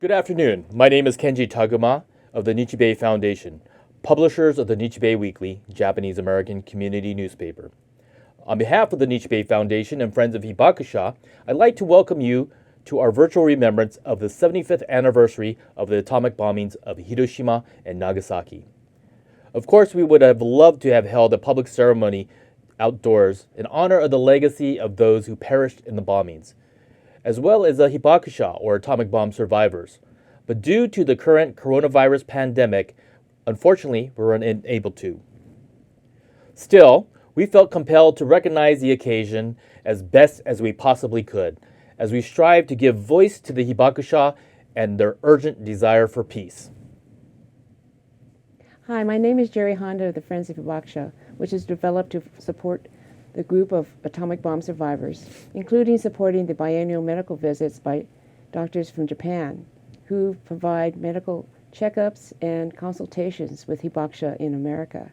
Good afternoon. My name is Kenji Taguma of the Nichi Bei Foundation, publishers of the Nichi Bei Weekly, Japanese American community newspaper. On behalf of the Nichi Bei Foundation and Friends of Hibakusha, I'd like to welcome you to our virtual remembrance of the 75th anniversary of the atomic bombings of Hiroshima and Nagasaki. Of course, we would have loved to have held a public ceremony outdoors in honor of the legacy of those who perished in the bombings, as well as the hibakusha, or atomic bomb survivors. But due to the current coronavirus pandemic, unfortunately, we were unable to. Still, we felt compelled to recognize the occasion as best as we possibly could, as we strive to give voice to the hibakusha and their urgent desire for peace. Hi, my name is Jerry Honda of the Friends of Hibakusha, which is developed to support the group of atomic bomb survivors, including supporting the biannual medical visits by doctors from Japan, who provide medical checkups and consultations with hibakusha in America.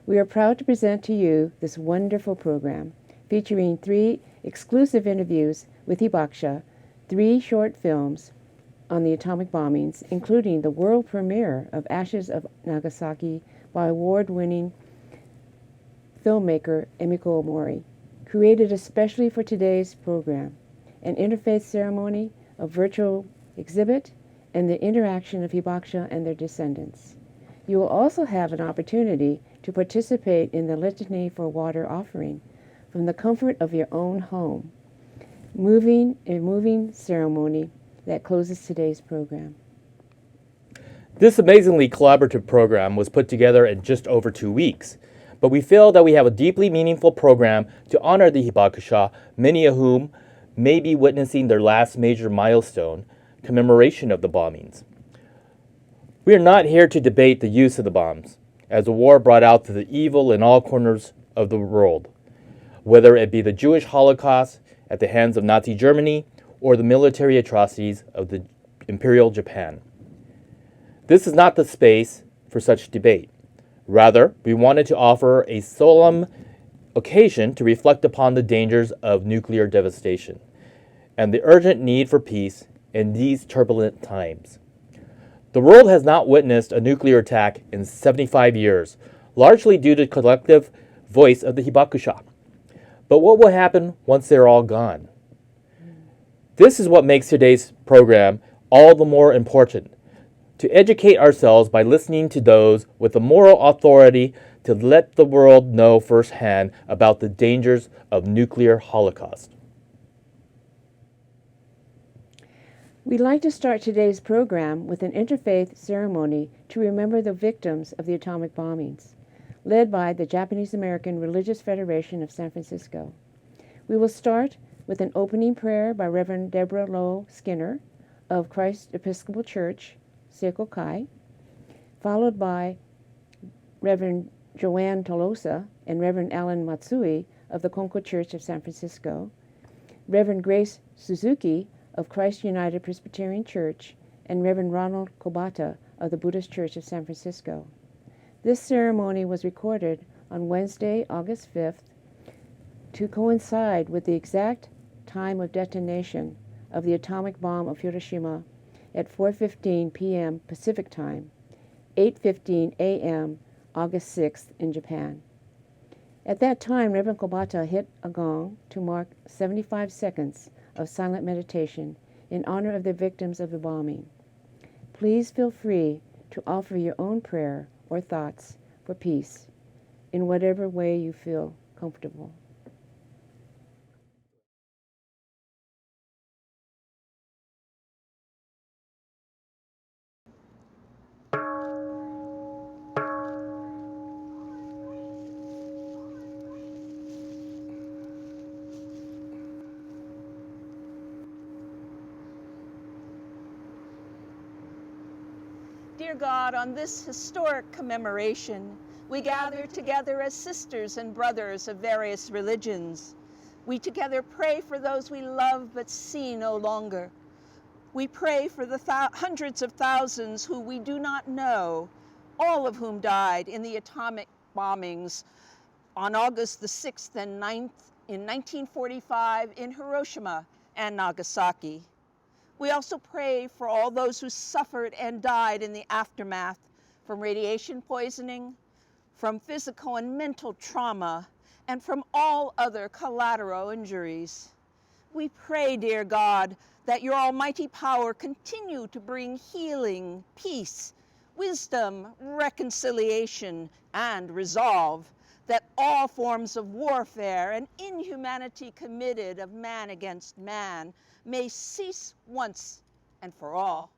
We are proud to present to you this wonderful program featuring 3 exclusive interviews with hibakusha, 3 short films on the atomic bombings, including the world premiere of Ashes of Nagasaki by award-winning filmmaker Emiko Mori, created especially for today's program, an Interfaith Ceremony, a virtual exhibit, and the interaction of hibakusha and their descendants. You will also have an opportunity to participate in the Litany for Water offering from the comfort of your own home, a moving ceremony that closes today's program. This amazingly collaborative program was put together in just over 2 weeks, but we feel that we have a deeply meaningful program to honor the hibakusha, many of whom may be witnessing their last major milestone, commemoration of the bombings. We are not here to debate the use of the bombs, as the war brought out the evil in all corners of the world, whether it be the Jewish Holocaust at the hands of Nazi Germany or the military atrocities of the Imperial Japan. This is not the space for such debate. Rather, we wanted to offer a solemn occasion to reflect upon the dangers of nuclear devastation and the urgent need for peace in these turbulent times. The world has not witnessed a nuclear attack in 75 years, largely due to the collective voice of the hibakusha. But what will happen once they're all gone? This is what makes today's program all the more important, to educate ourselves by listening to those with the moral authority to let the world know firsthand about the dangers of nuclear holocaust. We'd like to start today's program with an interfaith ceremony to remember the victims of the atomic bombings, led by the Japanese American Religious Federation of San Francisco. We will start with an opening prayer by Reverend Deborah Lowe Skinner of Christ Episcopal Church, Seiko Kai, followed by Reverend Joanne Tolosa and Reverend Alan Matsui of the Concord Church of San Francisco, Reverend Grace Suzuki of Christ United Presbyterian Church, and Reverend Ronald Kobata of the Buddhist Church of San Francisco. This ceremony was recorded on Wednesday, August 5th, to coincide with the exact time of detonation of the atomic bomb of Hiroshima at 4:15 p.m. Pacific Time, 8:15 a.m. August 6th in Japan. At that time, Reverend Kobata hit a gong to mark 75 seconds of silent meditation in honor of the victims of the bombing. Please feel free to offer your own prayer or thoughts for peace in whatever way you feel comfortable. Dear God, on this historic commemoration, we gather together as sisters and brothers of various religions. We together pray for those we love but see no longer. We pray for the hundreds of thousands who we do not know, all of whom died in the atomic bombings on August the 6th and 9th in 1945 in Hiroshima and Nagasaki. We also pray for all those who suffered and died in the aftermath from radiation poisoning, from physical and mental trauma, and from all other collateral injuries. We pray, dear God, that your almighty power continue to bring healing, peace, wisdom, reconciliation, and resolve, that all forms of warfare and inhumanity committed of man against man may cease once and for all.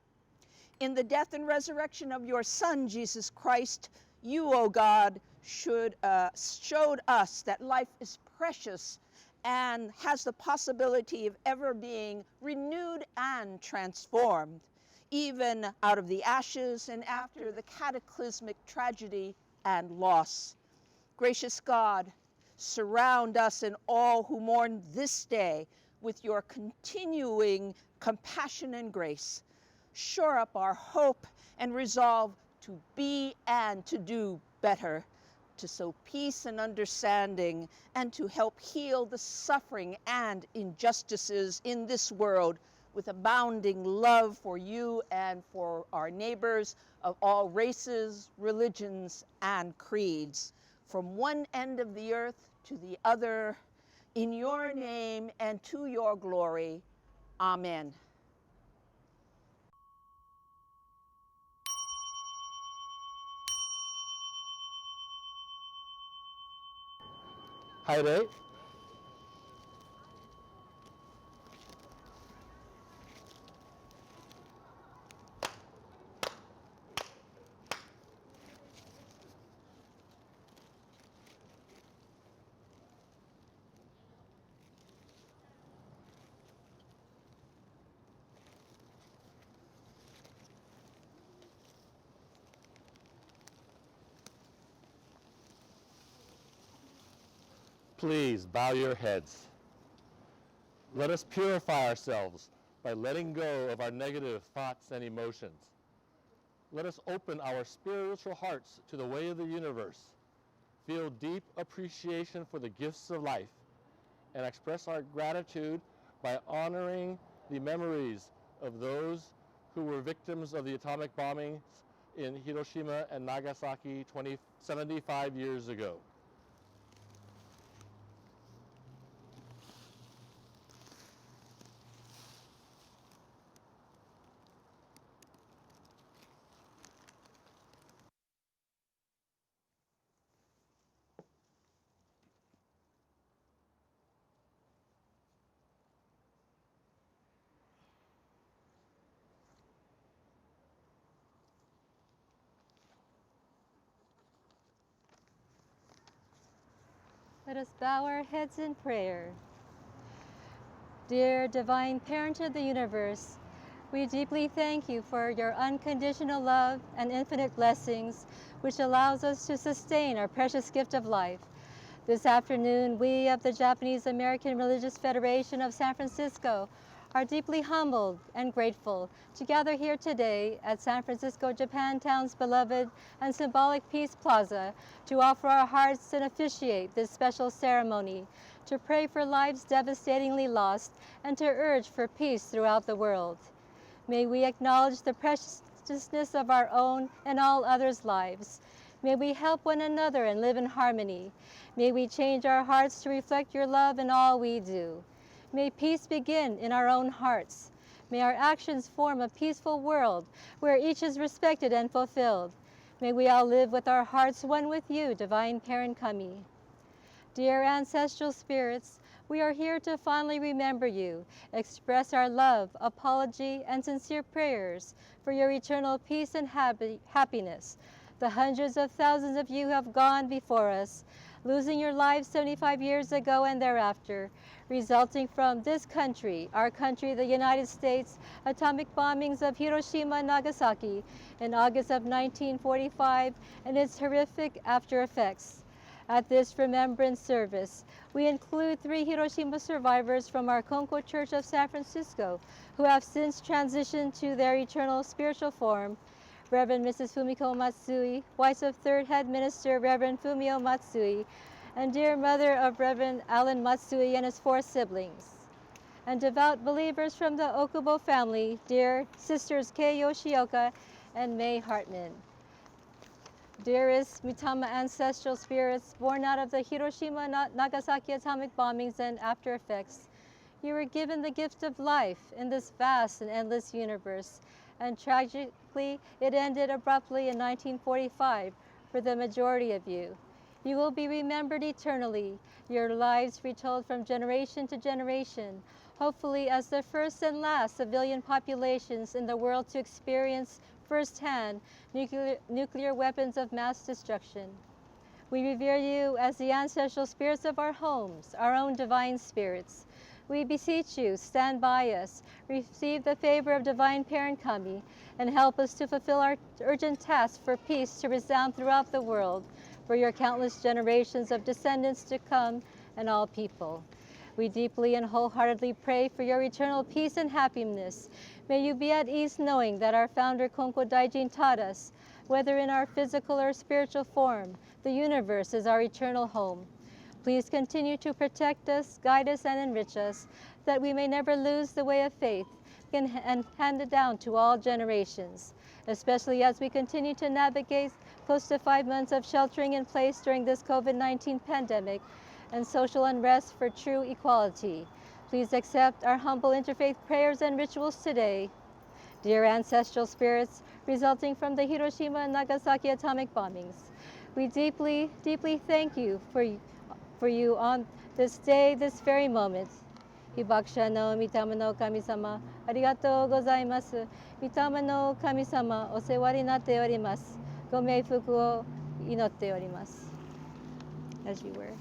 In the death and resurrection of your Son, Jesus Christ, you, O God, showed us that life is precious and has the possibility of ever being renewed and transformed, even out of the ashes and after the cataclysmic tragedy and loss. Gracious God, surround us and all who mourn this day with your continuing compassion and grace. Shore up our hope and resolve to be and to do better, to sow peace and understanding, and to help heal the suffering and injustices in this world with abounding love for you and for our neighbors of all races, religions, and creeds, from one end of the earth to the other, in your name and to your glory. Amen. Hi there. Please bow your heads. Let us purify ourselves by letting go of our negative thoughts and emotions. Let us open our spiritual hearts to the way of the universe, feel deep appreciation for the gifts of life, and express our gratitude by honoring the memories of those who were victims of the atomic bombings in Hiroshima and Nagasaki 75 years ago. Let us bow our heads in prayer. Dear Divine Parent of the universe, we deeply thank you for your unconditional love and infinite blessings, which allows us to sustain our precious gift of life. This afternoon, we of the Japanese American Religious Federation of San Francisco are deeply humbled and grateful to gather here today at San Francisco Japantown's beloved and symbolic Peace Plaza to offer our hearts and officiate this special ceremony, to pray for lives devastatingly lost, and to urge for peace throughout the world. May we acknowledge the preciousness of our own and all others' lives. May we help one another and live in harmony. May we change our hearts to reflect your love in all we do. May peace begin in our own hearts. May our actions form a peaceful world where each is respected and fulfilled. May we all live with our hearts one with you, Divine Parent Kami. Dear ancestral spirits, we are here to fondly remember you, express our love, apology, and sincere prayers for your eternal peace and happiness. The hundreds of thousands of you who have gone before us, losing your lives 75 years ago and thereafter, resulting from this country, our country, the United States, atomic bombings of Hiroshima and Nagasaki in August of 1945 and its horrific after effects. At this remembrance service, we include 3 Hiroshima survivors from our Konko Church of San Francisco who have since transitioned to their eternal spiritual form: Reverend Mrs. Fumiko Matsui, wife of 3rd Head Minister Reverend Fumio Matsui, and dear mother of Reverend Alan Matsui and his 4 siblings. and devout believers from the Okubo family, dear Sisters Kei Yoshioka and May Hartman. Dearest Mitama ancestral spirits born out of the Hiroshima Nagasaki atomic bombings and after effects, you were given the gift of life in this vast and endless universe, and tragically it ended abruptly in 1945 for the majority of you. You will be remembered eternally, your lives retold from generation to generation, hopefully as the first and last civilian populations in the world to experience firsthand nuclear weapons of mass destruction. We revere you as the ancestral spirits of our homes, our own divine spirits. We beseech you, stand by us, receive the favor of Divine Parent Kami, and help us to fulfill our urgent task for peace to resound throughout the world, for your countless generations of descendants to come and all people. We deeply and wholeheartedly pray for your eternal peace and happiness. May you be at ease knowing that our founder Konko Daijin taught us, whether in our physical or spiritual form, the universe is our eternal home. Please continue to protect us, guide us, and enrich us, that we may never lose the way of faith and hand it down to all generations, especially as we continue to navigate close to 5 months of sheltering in place during this COVID-19 pandemic and social unrest for true equality. Please accept our humble interfaith prayers and rituals today. Dear ancestral spirits resulting from the Hiroshima and Nagasaki atomic bombings, we deeply, deeply thank you for you on this day, this very moment. Hibakusha no Mitama no Kami-sama, arigatou gozaimasu. Mitama no Kami-sama, o sewa ni natte orimasu. Go meifuku o inotte orimasu. As you were.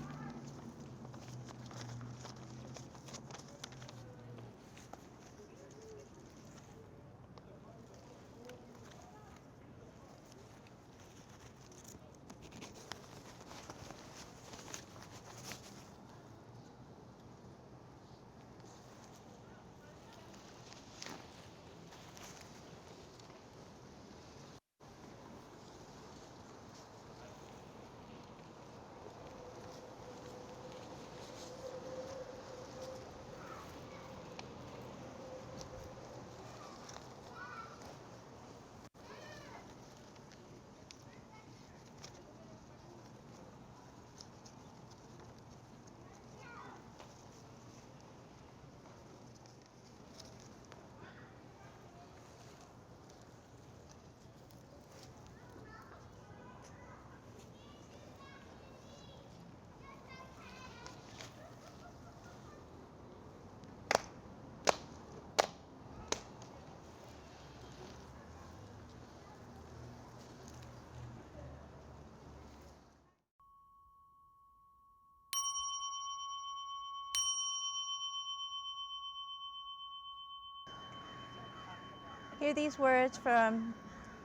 Hear these words from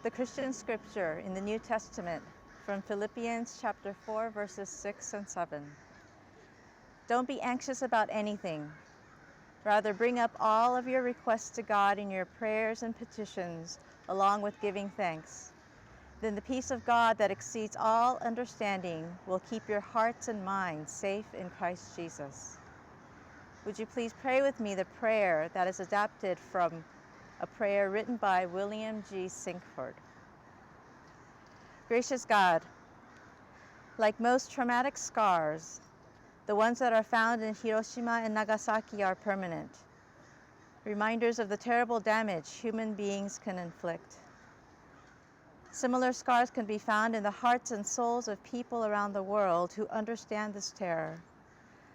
the Christian scripture in the New Testament, from Philippians chapter 4, verses 6 and 7. Don't be anxious about anything. Rather, bring up all of your requests to God in your prayers and petitions, along with giving thanks. Then the peace of God that exceeds all understanding will keep your hearts and minds safe in Christ Jesus. Would you please pray with me the prayer that is adapted from a prayer written by William G. Sinkford. Gracious God, like most traumatic scars, the ones that are found in Hiroshima and Nagasaki are permanent, reminders of the terrible damage human beings can inflict. Similar scars can be found in the hearts and souls of people around the world who understand this terror.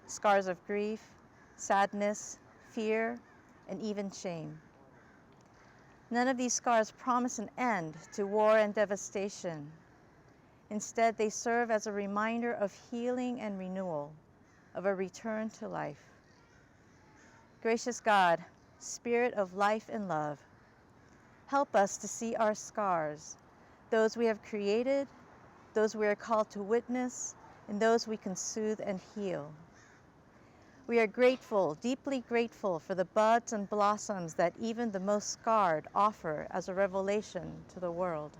Scars of grief, sadness, fear, and even shame. None of these scars promise an end to war and devastation. Instead, they serve as a reminder of healing and renewal, of a return to life. Gracious God, Spirit of life and love, help us to see our scars, those we have created, those we are called to witness, and those we can soothe and heal. We are grateful, deeply grateful for the buds and blossoms that even the most scarred offer as a revelation to the world.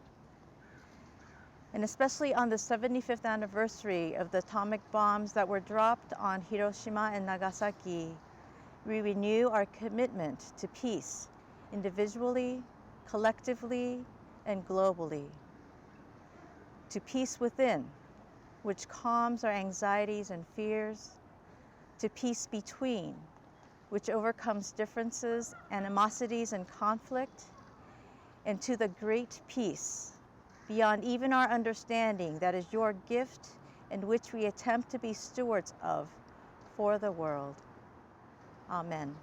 And especially on the 75th anniversary of the atomic bombs that were dropped on Hiroshima and Nagasaki, we renew our commitment to peace, individually, collectively, and globally. To peace within, which calms our anxieties and fears. To peace between, which overcomes differences, animosities, and conflict. And to the great peace, beyond even our understanding, that is your gift and which we attempt to be stewards of for the world. Amen.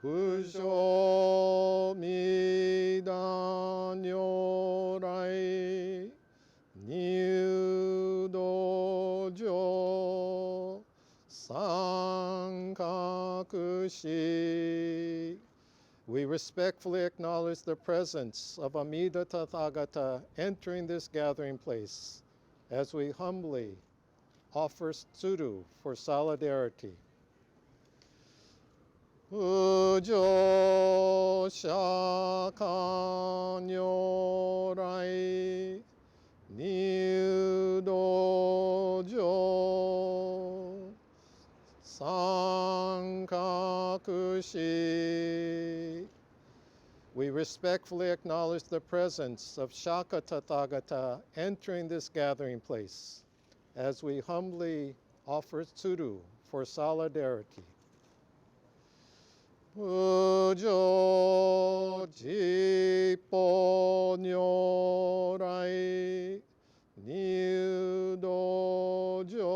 Fujo mida nyorai niu dojo sankakushi. We respectfully acknowledge the presence of Amida Tathagata entering this gathering place as we humbly offer tsuru for solidarity. Fujo shaka nyorai niu dojo sankakushi. We respectfully acknowledge the presence of Shaka Tathagata entering this gathering place as we humbly offer tsuru for solidarity. Fujo jippo nyorai niu dojo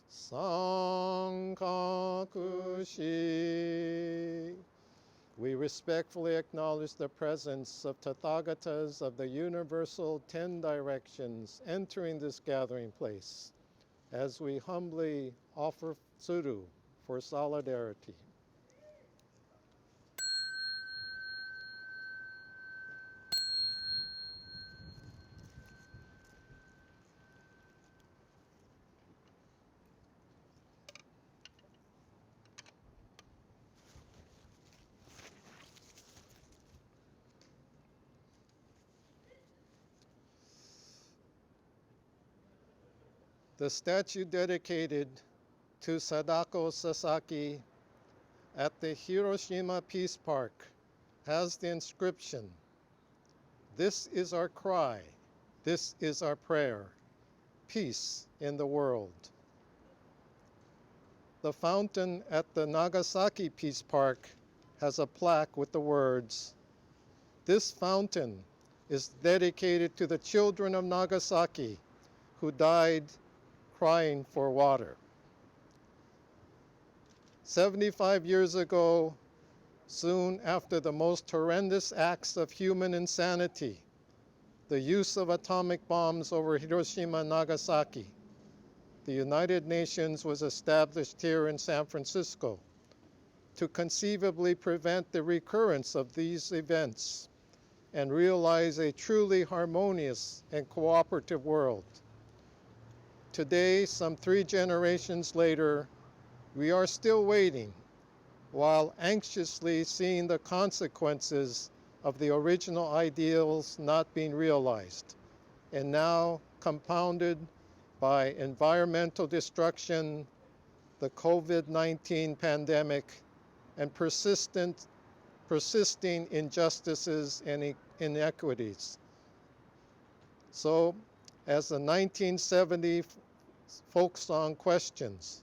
sankakushi. We respectfully acknowledge the presence of Tathagatas of the Universal 10 Directions entering this gathering place as we humbly offer tsuru for solidarity. The statue dedicated to Sadako Sasaki at the Hiroshima Peace Park has the inscription, "This is our cry, this is our prayer, peace in the world." The fountain at the Nagasaki Peace Park has a plaque with the words, "This fountain is dedicated to the children of Nagasaki who died crying for water." 75 years ago, soon after the most horrendous acts of human insanity, the use of atomic bombs over Hiroshima and Nagasaki, the United Nations was established here in San Francisco to conceivably prevent the recurrence of these events and realize a truly harmonious and cooperative world. Today, some 3 generations later, we are still waiting while anxiously seeing the consequences of the original ideals not being realized, and now compounded by environmental destruction, the COVID-19 pandemic, and persisting injustices and inequities. So, as the 1970 folk song questions,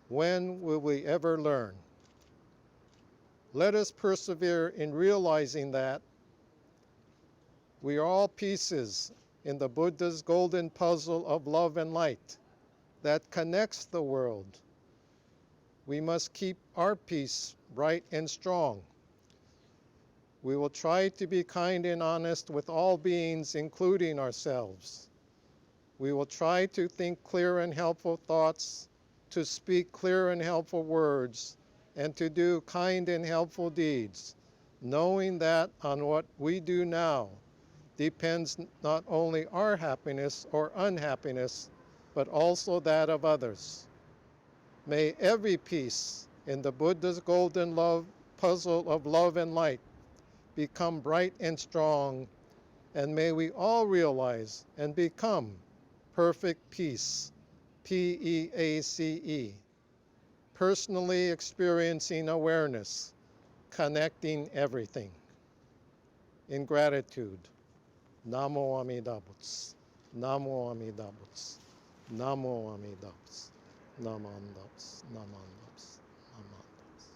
when will we ever learn? Let us persevere in realizing that we are all pieces in the Buddha's golden puzzle of love and light that connects the world. We must keep our peace bright and strong. We will try to be kind and honest with all beings, including ourselves. We will try to think clear and helpful thoughts, to speak clear and helpful words, and to do kind and helpful deeds, knowing that on what we do now, depends not only our happiness or unhappiness, but also that of others. May every piece in the Buddha's golden love puzzle of love and light become bright and strong, and may we all realize and become perfect peace, P-E-A-C-E, personally experiencing awareness, connecting everything. In gratitude, Namo Amida Butsu, Namo Amida Butsu, Namo Amida Butsu, Namanda Butsu, Namanda Butsu, Namanda Butsu.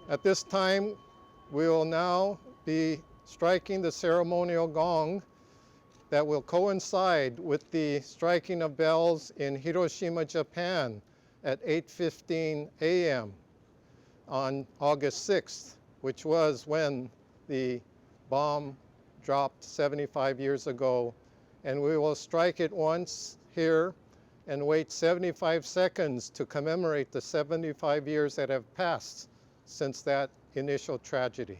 At this time, we will now be striking the ceremonial gong that will coincide with the striking of bells in Hiroshima, Japan at 8:15 a.m. on August 6th, which was when the bomb dropped 75 years ago. And we will strike it once here and wait 75 seconds to commemorate the 75 years that have passed since that initial tragedy.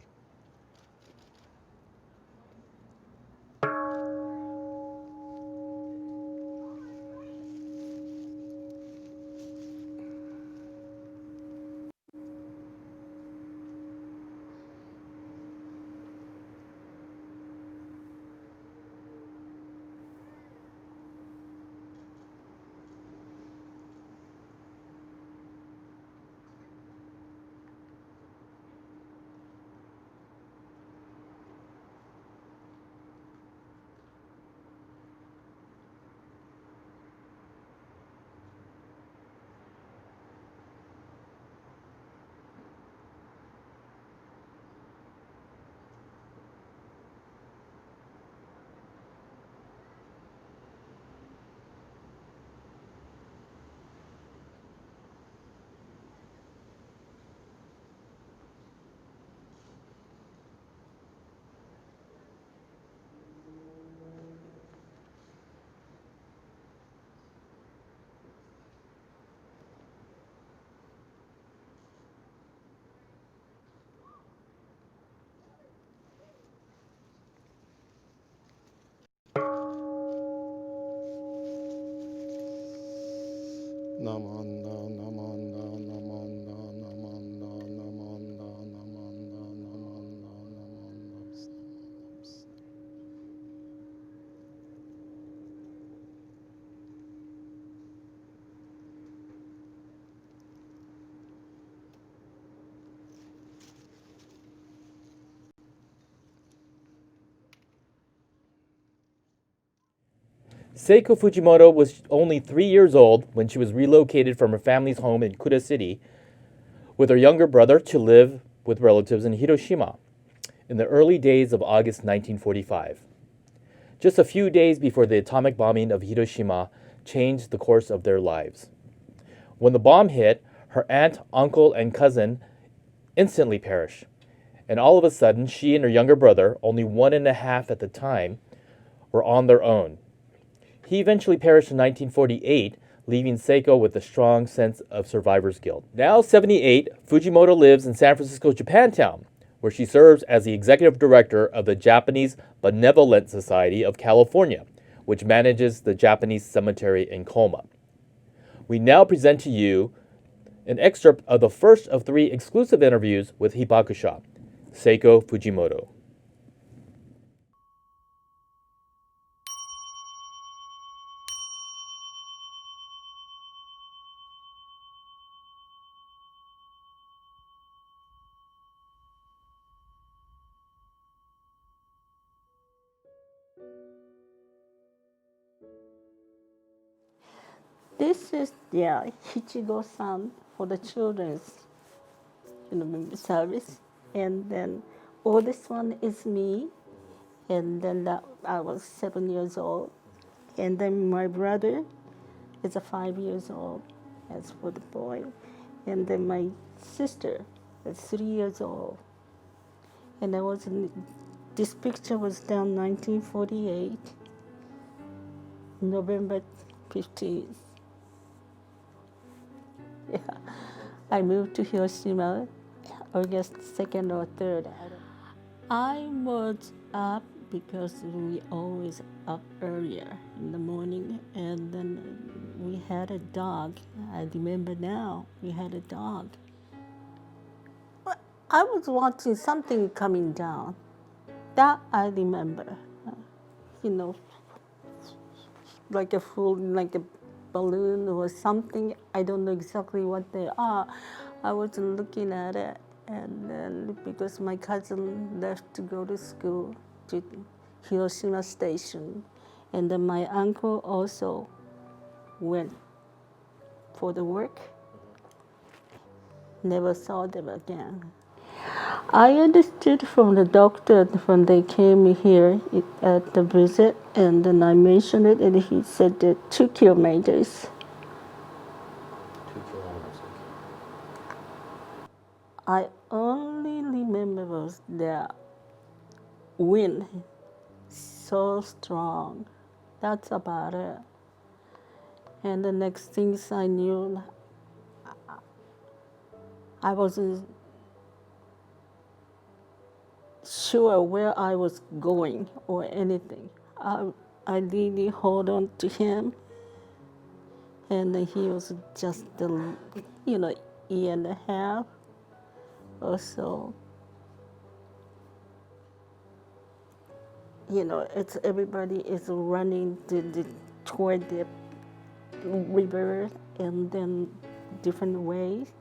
Namanda, namanda, namanda, namanda, namanda, namanda, namanda, namanda. Seiko Fujimoto was only 3 years old when she was relocated from her family's home in Kuda City with her younger brother to live with relatives in Hiroshima in the early days of August 1945. Just a few days before the atomic bombing of Hiroshima changed the course of their lives. When the bomb hit, her aunt, uncle, and cousin instantly perished. And all of a sudden, she and her younger brother, only 1.5 at the time, were on their own. He eventually perished in 1948, leaving Seiko with a strong sense of survivor's guilt. Now 78, Fujimoto lives in San Francisco, Japantown, where she serves as the executive director of the Japanese Benevolent Society of California, which manages the Japanese cemetery in Colma. We now present to you an excerpt of the first of 3 exclusive interviews with hibakusha, Seiko Fujimoto. This is the Hichigo-san for the children's service. And then oldest one is me. And then I was 7 years old. And then my brother is 5 years old, as for the boy. And then my sister at 3 years old. And this picture was done 1948, November 15th. Yeah. I moved to Hiroshima August 2nd or 3rd. I was up because we always up earlier in the morning, and then we had a dog. I remember now, we had a dog. I was watching something coming down. That I remember. You know, like a balloon or something. I don't know exactly what they are. I was looking at it, and then because my cousin left to go to school to Hiroshima Station, and then my uncle also went for the work. Never saw them again. I understood from the doctor when they came here at the visit, and then I mentioned it, and he said that 2 kilometers. 2 kilometers. I only remember was the wind so strong. That's about it. And the next things I knew, I wasn't sure where I was going or anything. I really hold on to him, and he was just year and a half or so. It's everybody is running toward the river and then different ways.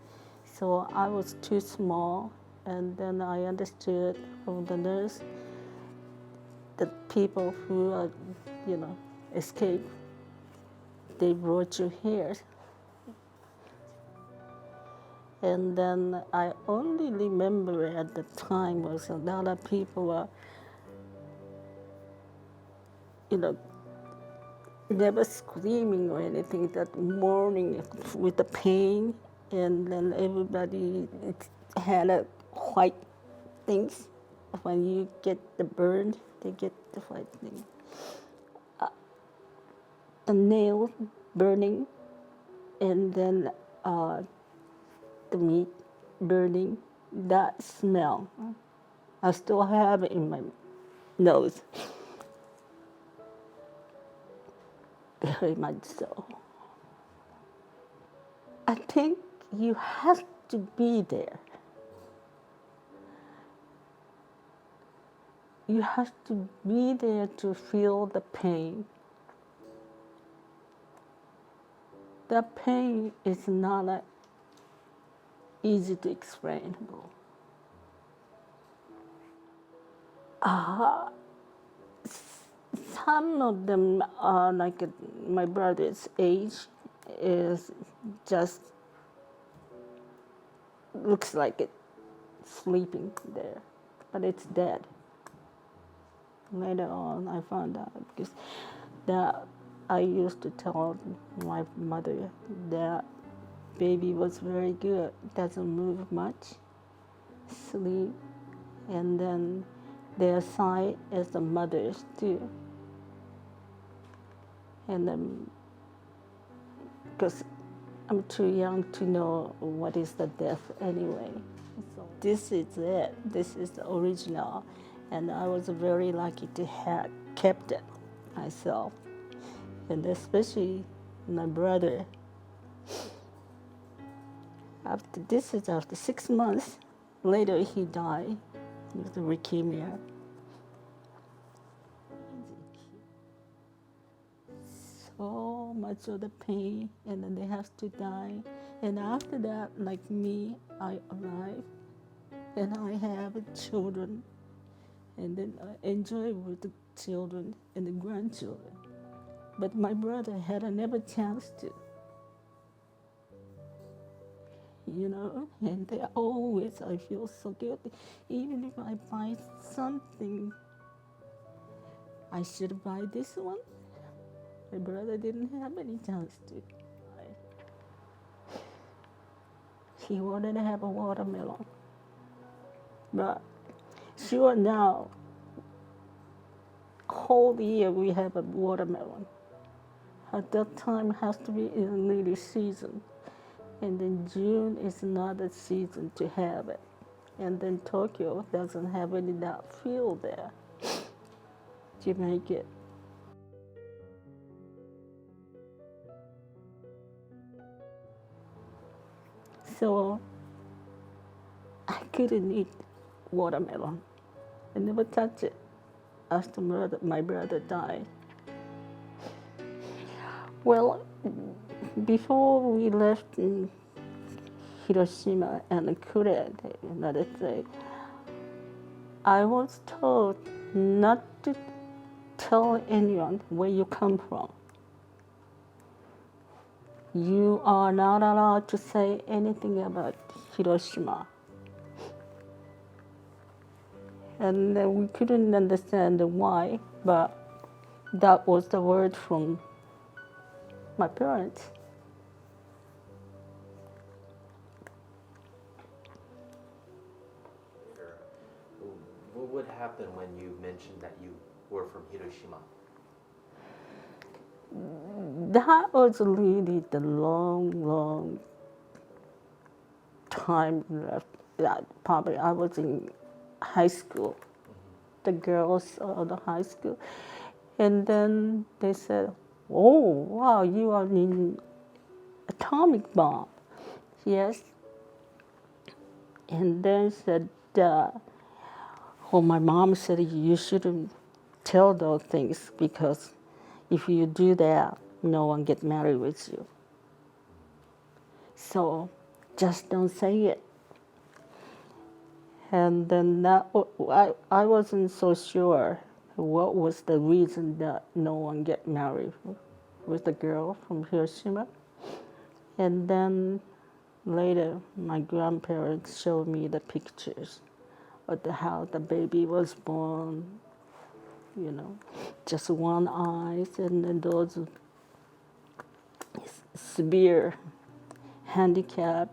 So I was too small, and then I understood from the nurse that people who are, escape, they brought you here. And then I only remember at the time was a lot of people were, never screaming or anything, that mourning with the pain, and then everybody had a white things. When you get the burn, they get the white thing. The nail burning, and then the meat burning, that smell, I still have it in my nose. Very much so. I think you have to be there. You have to be there to feel the pain. The pain is not easy to explain. Some of them are like my brother's age, is just looks like it sleeping there, but it's dead. Later on, I found out because that I used to tell my mother that baby was very good, doesn't move much, sleep, and then their side is the mothers too. And then, because I'm too young to know what is the death anyway. So this is it. This is the original. And I was very lucky to have kept it myself. And especially my brother. After 6 months later, he died with leukemia. So much of the pain, and then they have to die. And after that, like me, I arrive, and I have children, and then I enjoy with the children and the grandchildren. But my brother had never chance to, and they always, I feel so guilty. Even if I buy something, I should buy this one. My brother didn't have any chance to. he wanted to have a watermelon. But sure now, whole year we have a watermelon. At that time has to be in the lily season. And then June is another season to have it. And then Tokyo doesn't have any that field there to make it. So I couldn't eat watermelon. I never touched it after my brother died. Well, before we left in Hiroshima and curated another day, I was told not to tell anyone where you come from. You are not allowed to say anything about Hiroshima. And we couldn't understand why, but that was the word from my parents. What would happen when you mentioned that you were from Hiroshima? That was really the long time left. That probably I was in high school, the girls of the high school. And then they said, oh, wow, you are in atomic bomb. Yes. And then said, well, my mom said you shouldn't tell those things because if you do that, no one get married with you. So just don't say it. And then I wasn't so sure what was the reason that no one get married with the girl from Hiroshima. And then later, my grandparents showed me the pictures of how the baby was born, you know, just one eye, and then those severe handicap,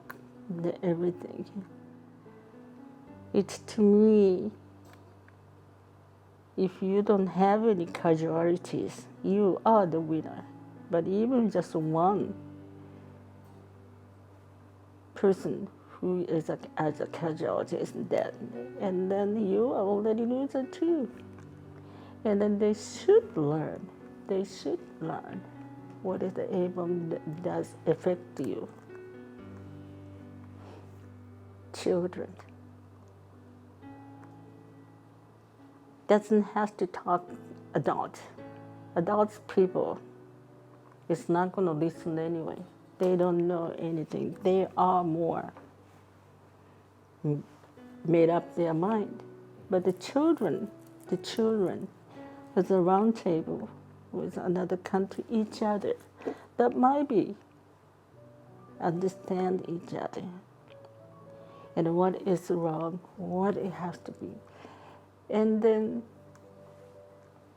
everything. It's to me, if you don't have any casualties, you are the winner. But even just one person who is as a casualty is dead, and then you are already loser too. And then they should learn. They should learn what is the album that does affect you. Children. Doesn't have to talk adults. Adults people is not going to listen anyway. They don't know anything. They are more made up their mind. But the children with a round table with another country, each other, that might be understand each other and what is wrong, what it has to be. And then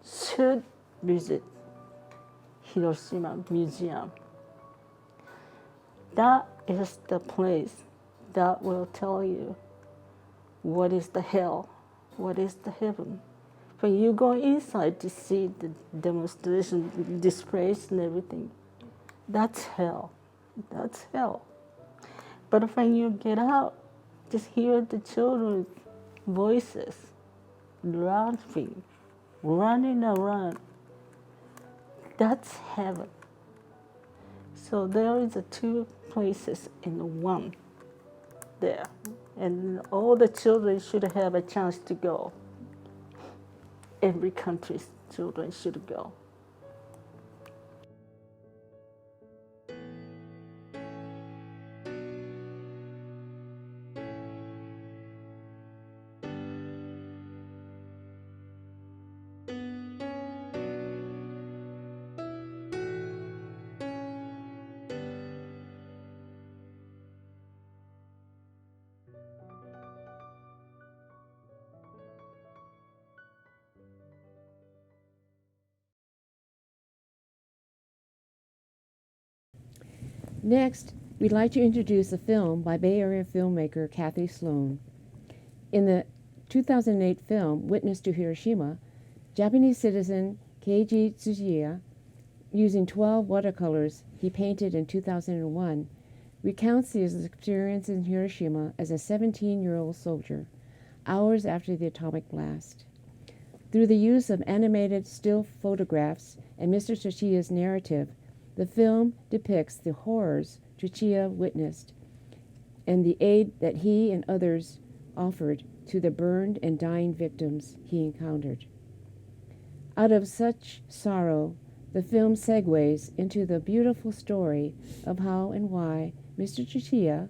should visit Hiroshima Museum. That is the place that will tell you what is the hell, what is the heaven. When you go inside to see the demonstration, displays and everything, that's hell. That's hell. But when you get out, just hear the children's voices, laughing, running around. That's heaven. So there is two places in one there. And all the children should have a chance to go. Every country's children should go. Next, we'd like to introduce a film by Bay Area filmmaker Kathy Sloan. In the 2008 film Witness to Hiroshima, Japanese citizen Kenji G, using 12 watercolors he painted in 2001, recounts his experience in Hiroshima as a 17-year-old soldier, hours after the atomic blast. Through the use of animated still photographs and Mr. Tsushiya's narrative, the film depicts the horrors Tsuchiya witnessed and the aid that he and others offered to the burned and dying victims he encountered. Out of such sorrow, the film segues into the beautiful story of how and why Mr. Tsushiya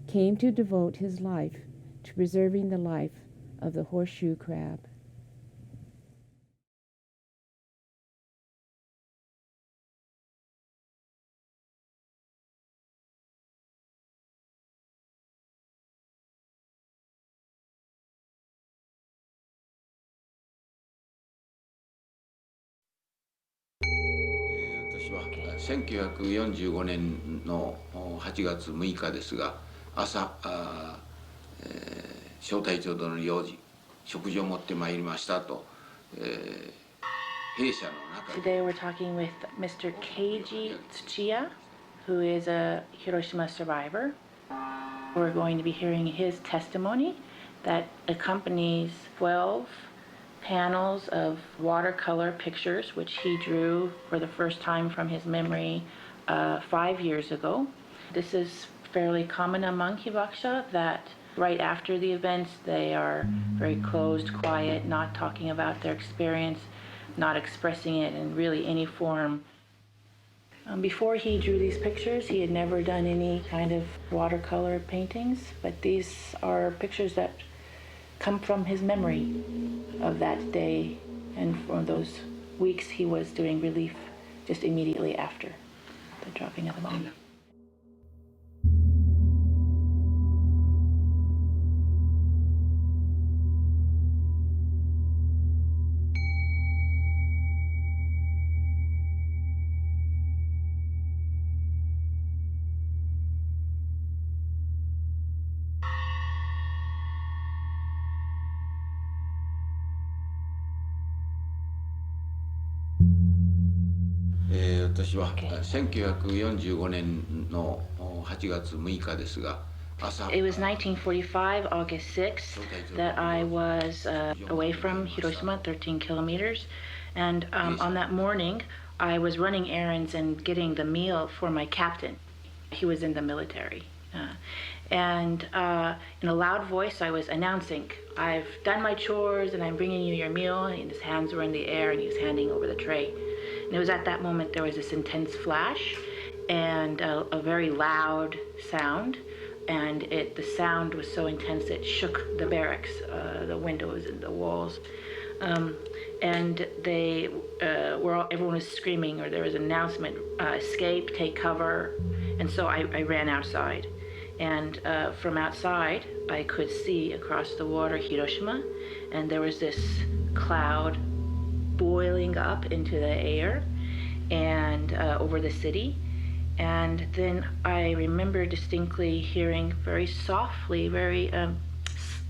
came to devote his life to preserving the life of the horseshoe crab.1945年の8月6日ですが、朝、招待長殿の用事、食事を持ってまいりましたと、兵舎の中で。 Today we're talking with Mr. Keiji Tsuchiya, who is a Hiroshima survivor. We're going to be hearing his testimony that accompanies 12 panels of watercolor pictures, which he drew for the first time from his memory 5 years ago. This is fairly common among hibakusha, that right after the events they are very closed, quiet, not talking about their experience, not expressing it in really any form. Before he drew these pictures, he had never done any kind of watercolor paintings, but these are pictures that come from his memory of that day and from those weeks he was doing relief just immediately after the dropping of the bomb. 私は1945年の8月6日ですが、朝。It was 1945, August 6th, that I was away from Hiroshima, 13 kilometers. And on that morning, I was running errands and getting the meal for my captain. He was in the military. And in a loud voice, I was announcing, "I've done my chores and I'm bringing you your meal." And his hands were in the air and he was handing over the tray. And it was at that moment there was this intense flash and a very loud sound. And the sound was so intense it shook the barracks, the windows and the walls. And they everyone was screaming, or there was an announcement, escape, take cover. And so I ran outside. And from outside, I could see across the water Hiroshima, and there was this cloud boiling up into the air and over the city. And then I remember distinctly hearing very softly,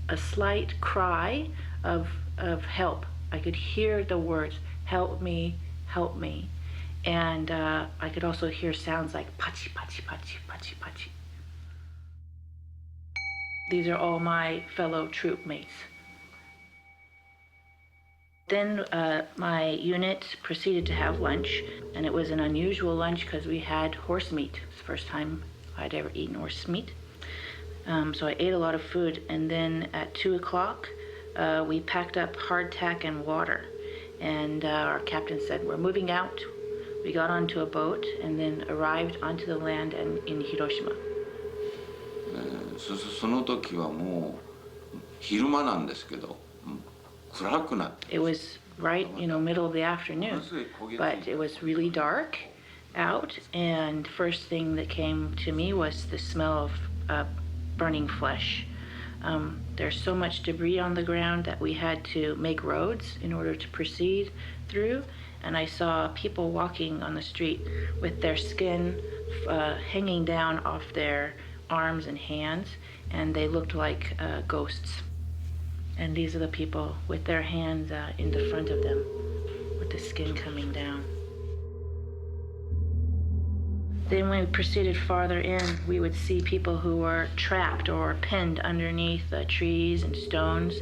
a slight cry of help. I could hear the words, "Help me, help me." And I could also hear sounds like pachi, pachi, pachi, pachi, pachi. These are all my fellow troop mates. Then my unit proceeded to have lunch, and it was an unusual lunch because we had horse meat. It's the first time I'd ever eaten horse meat. So I ate a lot of food, and then at 2 o'clock, we packed up hardtack and water. And our captain said, "We're moving out." We got onto a boat and then arrived onto the land in Hiroshima. その時はもう昼間なんですけど、暗くなって。 It was right, middle of the afternoon, but it was really dark out, and first thing that came to me was the smell of burning flesh. There's so much debris on the ground that we had to make roads in order to proceed through. And I saw people walking on the street with their skin hanging down off their arms and hands, and they looked like ghosts. And these are the people with their hands in the front of them, with the skin coming down. Then when we proceeded farther in, we would see people who were trapped or pinned underneath trees and stones.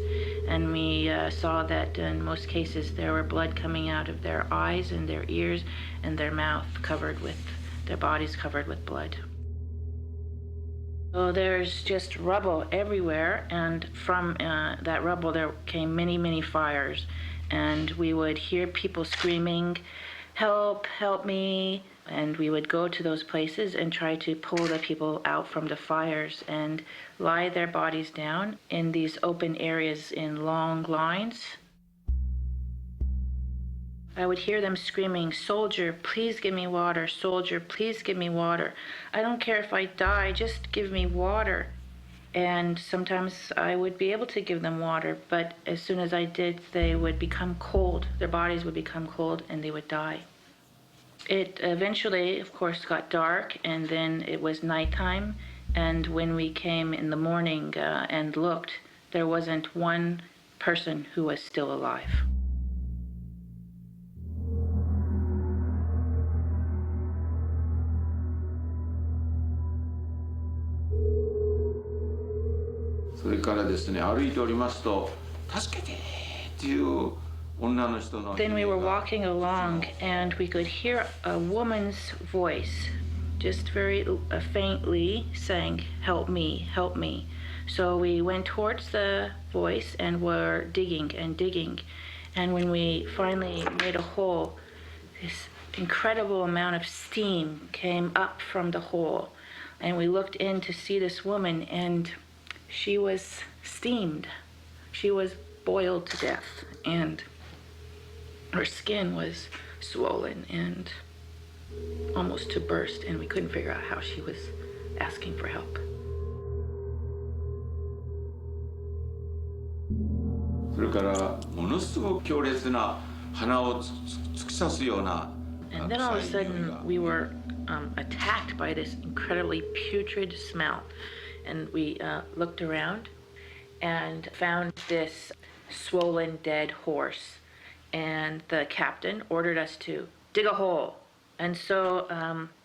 And we saw that in most cases there were blood coming out of their eyes and their ears and their mouth covered with, their bodies covered with blood. So there's just rubble everywhere, and from that rubble there came many, many fires. And we would hear people screaming, "Help, help me." And we would go to those places and try to pull the people out from the fires and lie their bodies down in these open areas in long lines. I would hear them screaming, "Soldier, please give me water. Soldier, please give me water. I don't care if I die, just give me water." And sometimes I would be able to give them water, but as soon as I did, they would become cold. Their bodies would become cold and they would die. It eventually, of course, got dark, and then it was nighttime. And when we came in the morning and looked, there wasn't one person who was still alive. Then we were walking along and we could hear a woman's voice, just very faintly saying, "Help me, help me." So we went towards the voice and were digging and digging. And when we finally made a hole, this incredible amount of steam came up from the hole. And we looked in to see this woman, and she was steamed. She was boiled to death, and her skin was swollen and almost to burst, and we couldn't figure out how she was asking for help. And then all of a sudden we were attacked by this incredibly putrid smell. And we looked around and found this swollen dead horse. And the captain ordered us to dig a hole. And so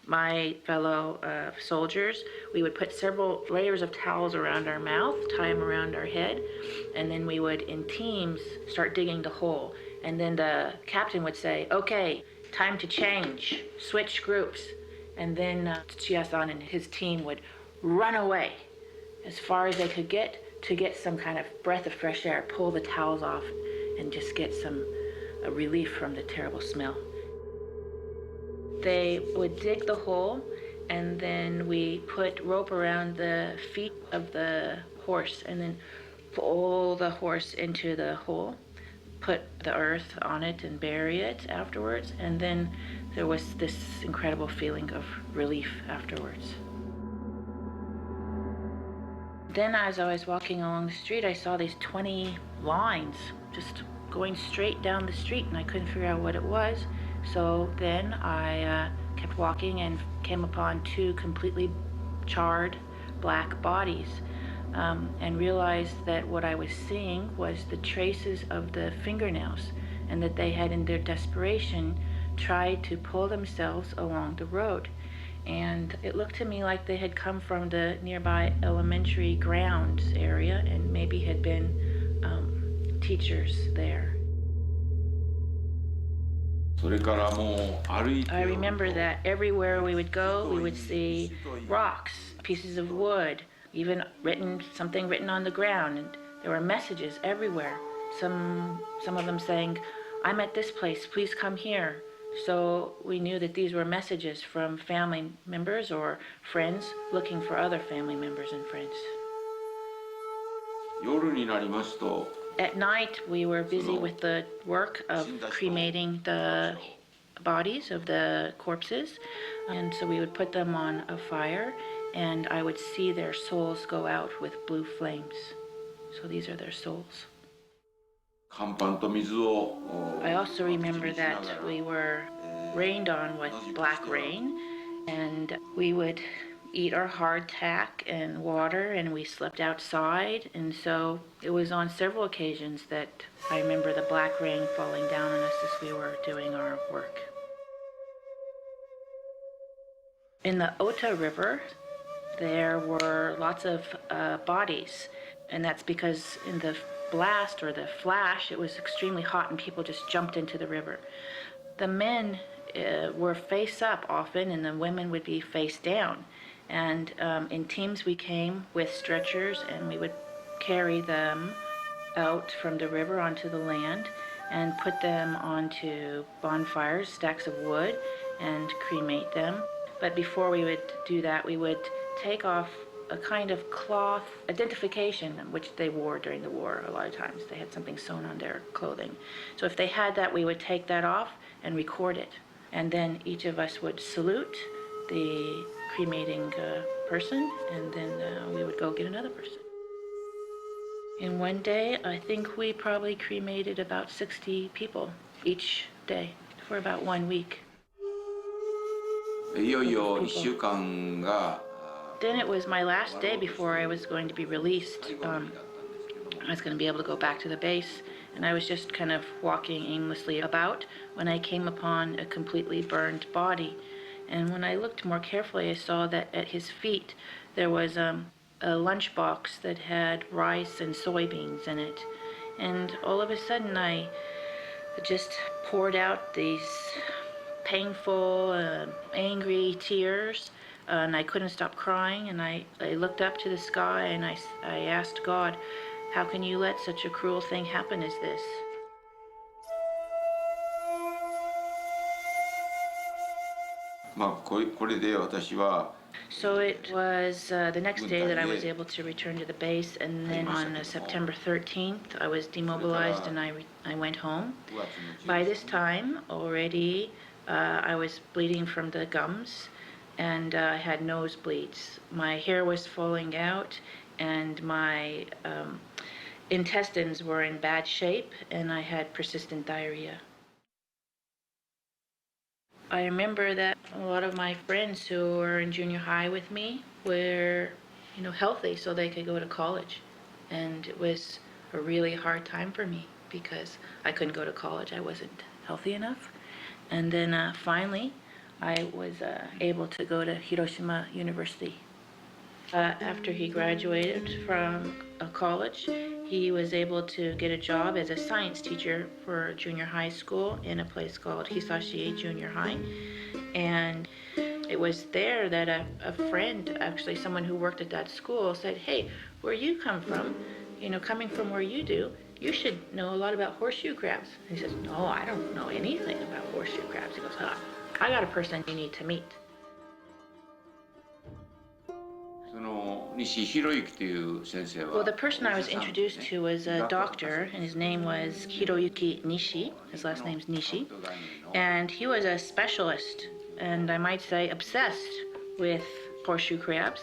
my fellow soldiers, we would put several layers of towels around our mouth, tie them around our head, and then we would, in teams, start digging the hole. And then the captain would say, "Okay, time to change, switch groups." And then Tsuchiya-san and his team would run away as far as they could get to get some kind of breath of fresh air, pull the towels off, and just get some relief from the terrible smell. They would dig the hole, and then we put rope around the feet of the horse and then pull the horse into the hole, put the earth on it and bury it afterwards, and then there was this incredible feeling of relief afterwards. Then as I was walking along the street, I saw these 20 lines just going straight down the street, and I couldn't figure out what it was. So then I kept walking and came upon two completely charred black bodies, and realized that what I was seeing was the traces of the fingernails, and that they had, in their desperation, tried to pull themselves along the road. And it looked to me like they had come from the nearby elementary grounds area and maybe had been teachers there. I remember that everywhere we would go, we would see rocks, pieces of wood, even something written on the ground, and there were messages everywhere. Some of them saying, "I'm at this place, please come here." So we knew that these were messages from family members or friends looking for other family members and friends. At night, we were busy with the work of cremating the bodies of the corpses. And so we would put them on a fire, and I would see their souls go out with blue flames. So these are their souls. 乾パンと水を I also remember that we were rained on with black rain, and we would eat our hardtack and water, and we slept outside. And so it was on several occasions that I remember the black rain falling down on us as we were doing our work. In the Ota River, there were lots of bodies, and that's because in the blast or the flash, it was extremely hot and people just jumped into the river. The men were face up often, and the women would be face down. And in teams we came with stretchers, and we would carry them out from the river onto the land and put them onto bonfires, stacks of wood, and cremate them. But before we would do that, we would take off a kind of cloth identification, which they wore during the war a lot of times. They had something sewn on their clothing. So if they had that, we would take that off and record it. And then each of us would salute the cremating person, and then we would go get another person. In one day, I think we probably cremated about 60 people each day for about 1 week. いよいよ1週間が Then it was my last day before I was going to be released. I was going to be able to go back to the base, and I was just kind of walking aimlessly about when I came upon a completely burned body. And when I looked more carefully, I saw that at his feet there was a lunchbox that had rice and soybeans in it. And all of a sudden I just poured out these painful, angry tears. And I couldn't stop crying, and I looked up to the sky, and I asked God, how can you let such a cruel thing happen as this? So it was the next day that I was able to return to the base, and then on September 13th, I was demobilized and I went home. By this time, already, I was bleeding from the gums, and I had nosebleeds. My hair was falling out, and my intestines were in bad shape, and I had persistent diarrhea. I remember that a lot of my friends who were in junior high with me were, healthy so they could go to college. And it was a really hard time for me because I couldn't go to college. I wasn't healthy enough. And then finally, I was able to go to Hiroshima University. After he graduated from college, he was able to get a job as a science teacher for junior high school in a place called Hisashi Junior High. And it was there that a friend, actually someone who worked at that school, said, hey, where you come from, coming from where you do, you should know a lot about horseshoe crabs. And he says, no, I don't know anything about horseshoe crabs. He goes, I got a person you need to meet. Well, the person I was introduced to was a doctor, and his name was Hiroyuki Nishi. His last name's Nishi. And he was a specialist, and I might say obsessed with horseshoe crabs.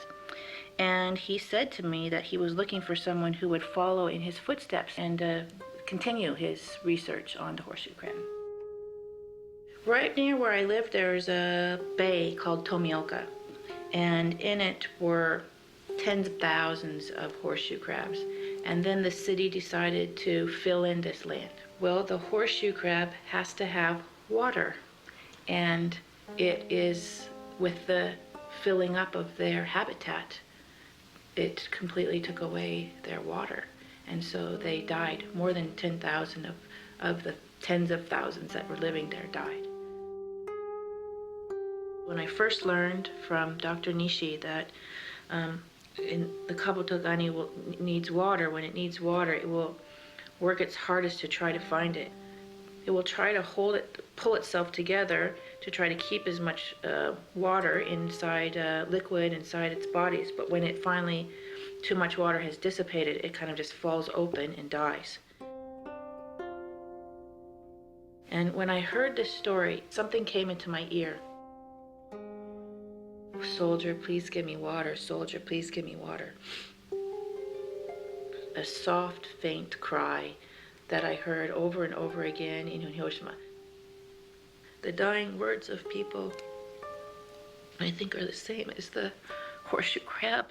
And he said to me that he was looking for someone who would follow in his footsteps and continue his research on the horseshoe crab. Right near where I lived, there's a bay called Tomioka, and in it were tens of thousands of horseshoe crabs. And then the city decided to fill in this land. Well, the horseshoe crab has to have water, and it is with the filling up of their habitat, it completely took away their water. And so they died. More than 10,000 of the tens of thousands that were living there died. When I first learned from Dr. Nishi that in the kabutogani needs water, when it needs water, it will work its hardest to try to find it. It will try to pull itself together to try to keep as much water inside liquid inside its bodies. But when it finally, too much water has dissipated, it kind of just falls open and dies. And when I heard this story, something came into my ear. Soldier, please give me water. Soldier, please give me water. a soft, faint cry that I heard over and over again in Hiroshima. The dying words of people, I think, are the same as the horseshoe crab.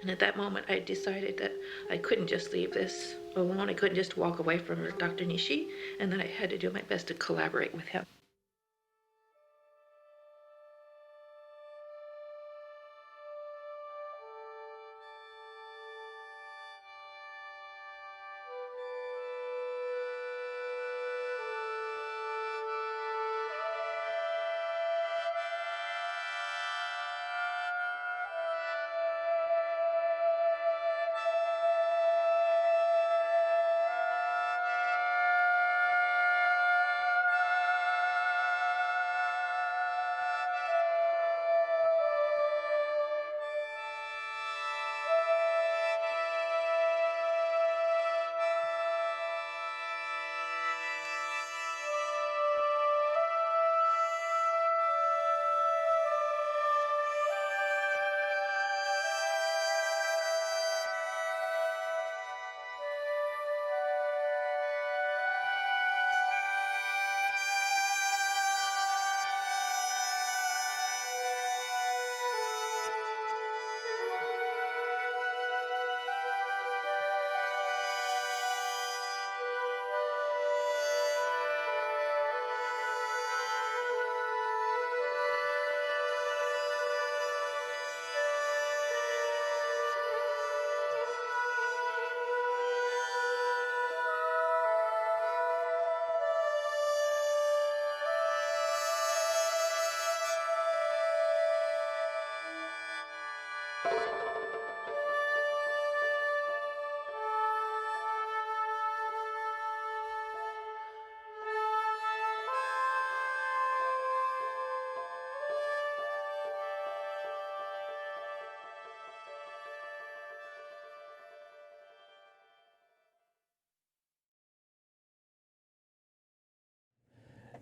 And at that moment, I decided that I couldn't just leave this alone. I couldn't just walk away from Dr. Nishi, and that I had to do my best to collaborate with him.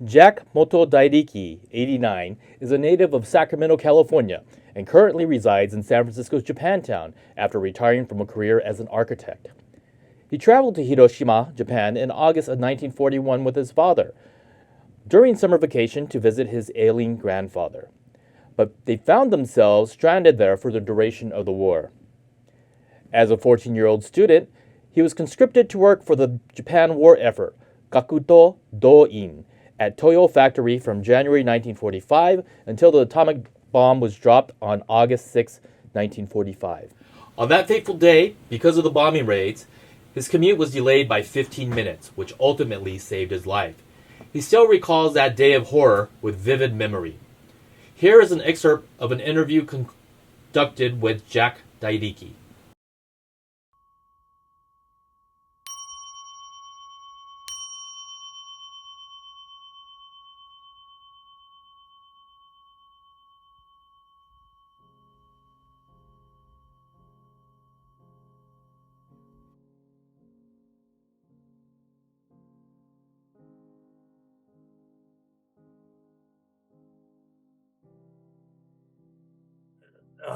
Jack Moto Dairiki, 89, is a native of Sacramento, California, and currently resides in San Francisco's Japantown after retiring from a career as an architect. He traveled to Hiroshima, Japan in August of 1941 with his father during summer vacation to visit his ailing grandfather. But they found themselves stranded there for the duration of the war. As a 14-year-old student, he was conscripted to work for the Japan war effort, Gakuto Do-in, at Toyo Factory from January 1945 until the atomic bomb was dropped on August 6, 1945. On that fateful day, because of the bombing raids, his commute was delayed by 15 minutes, which ultimately saved his life. He still recalls that day of horror with vivid memory. Here is an excerpt of an interview conducted with Jack Dairiki.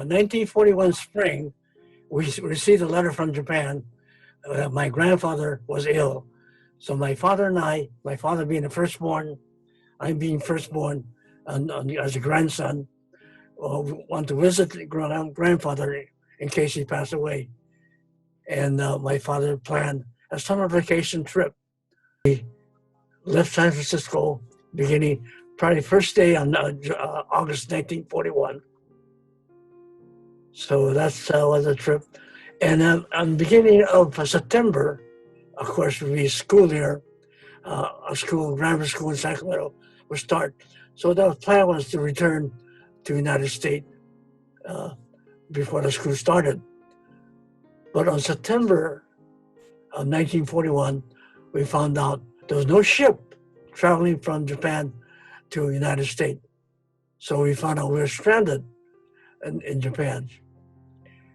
1941 spring, we received a letter from Japan. My grandfather was ill. So my father and I, my father being the firstborn, I being firstborn as a grandson, want to visit the grandfather in case he passed away. And my father planned a summer vacation trip. We left San Francisco beginning probably first day on August 1941. So that's was a trip. And on the beginning of September, of course, we school here, a school, grammar school in Sacramento would start. So the plan was to return to the United States before the school started. But on September of 1941, we found out there was no ship traveling from Japan to the United States. So we found out we were stranded in Japan.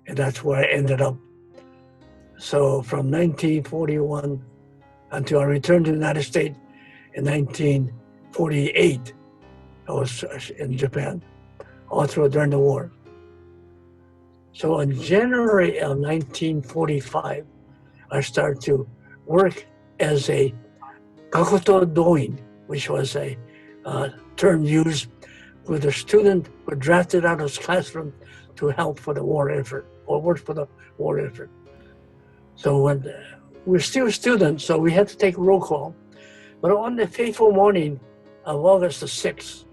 And that's where I ended up. So from 1941 until I returned to the United States in 1948, I was in Japan, all through during the war. So in January of 1945, I started to work as a gakoto doin, which was a term used with a student who drafted out of his classroom to help for the war effort, or work for the war effort. So when we're still students, so we had to take roll call. But on the fateful morning of August the 6th,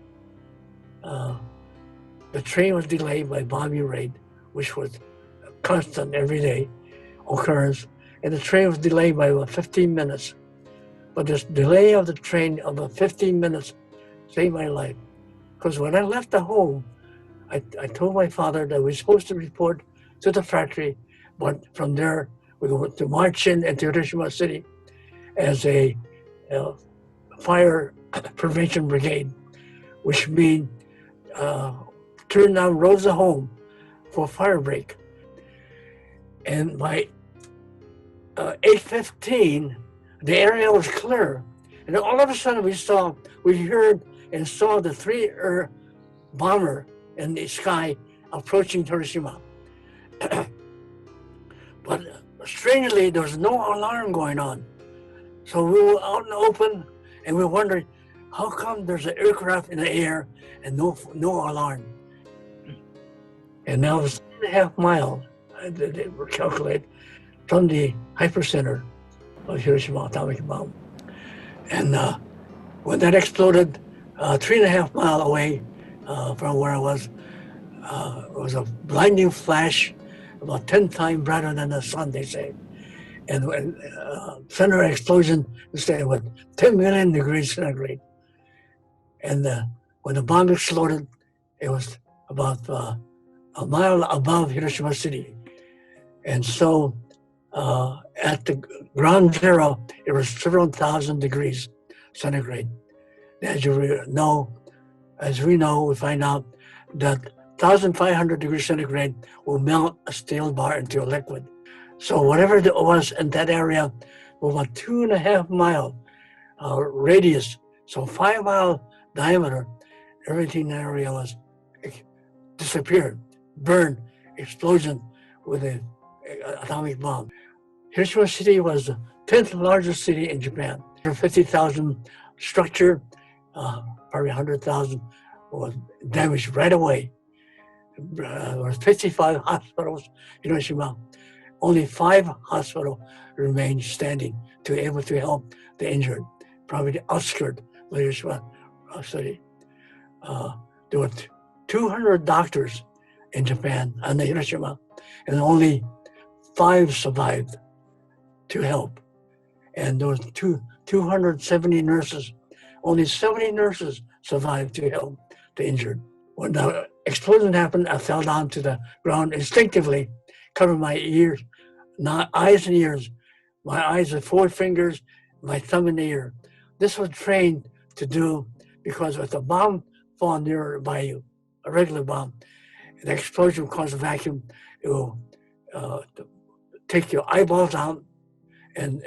the train was delayed by bombing raid, which was a constant everyday occurrence. And the train was delayed by about 15 minutes. But this delay of the train of about 15 minutes saved my life. Because when I left the home, I told my father that we were supposed to report to the factory, but from there we were to march in into Hiroshima City as a fire prevention brigade, which means turn down roads of home for fire break. And by 8:15, the area was clear. And all of a sudden we heard and saw the 3 bomber in the sky approaching Hiroshima. But strangely, there was no alarm going on. So we were out in the open and we were wondering, how come there's an aircraft in the air and no alarm? And now it's 3.5 miles, they were calculated, from the hypercenter of Hiroshima atomic bomb. And when that exploded 3.5 miles away from where I was, it was a blinding flash, about 10 times brighter than the sun, they say. And when center explosion, they say, with 10 million degrees centigrade. And when the bomb exploded, it was about a mile above Hiroshima City. And so at the ground zero, it was several thousand degrees centigrade. As we know, we find out that 1,500 degrees centigrade will melt a steel bar into a liquid. So whatever it was in that area, was about 2.5 mile radius, so 5 mile diameter, everything in that area was disappeared, burned, explosion with an atomic bomb. Hiroshima City was the 10th largest city in Japan. 50,000 structure, probably 100,000 was damaged right away. There were 55 hospitals in Hiroshima. Only 5 hospitals remained standing to be able to help the injured, probably the outskirts of Hiroshima City. There were 200 doctors in Japan on the Hiroshima, and only 5 survived to help. And there was 270 nurses. Only 70 nurses survived to help the injured. When the explosion happened, I fell down to the ground instinctively, covered my ears, not eyes and ears. My eyes are 4 fingers, my thumb in the ear. This was trained to do because if the bomb fall nearby you, a regular bomb, the explosion will cause a vacuum. It will take your eyeballs out and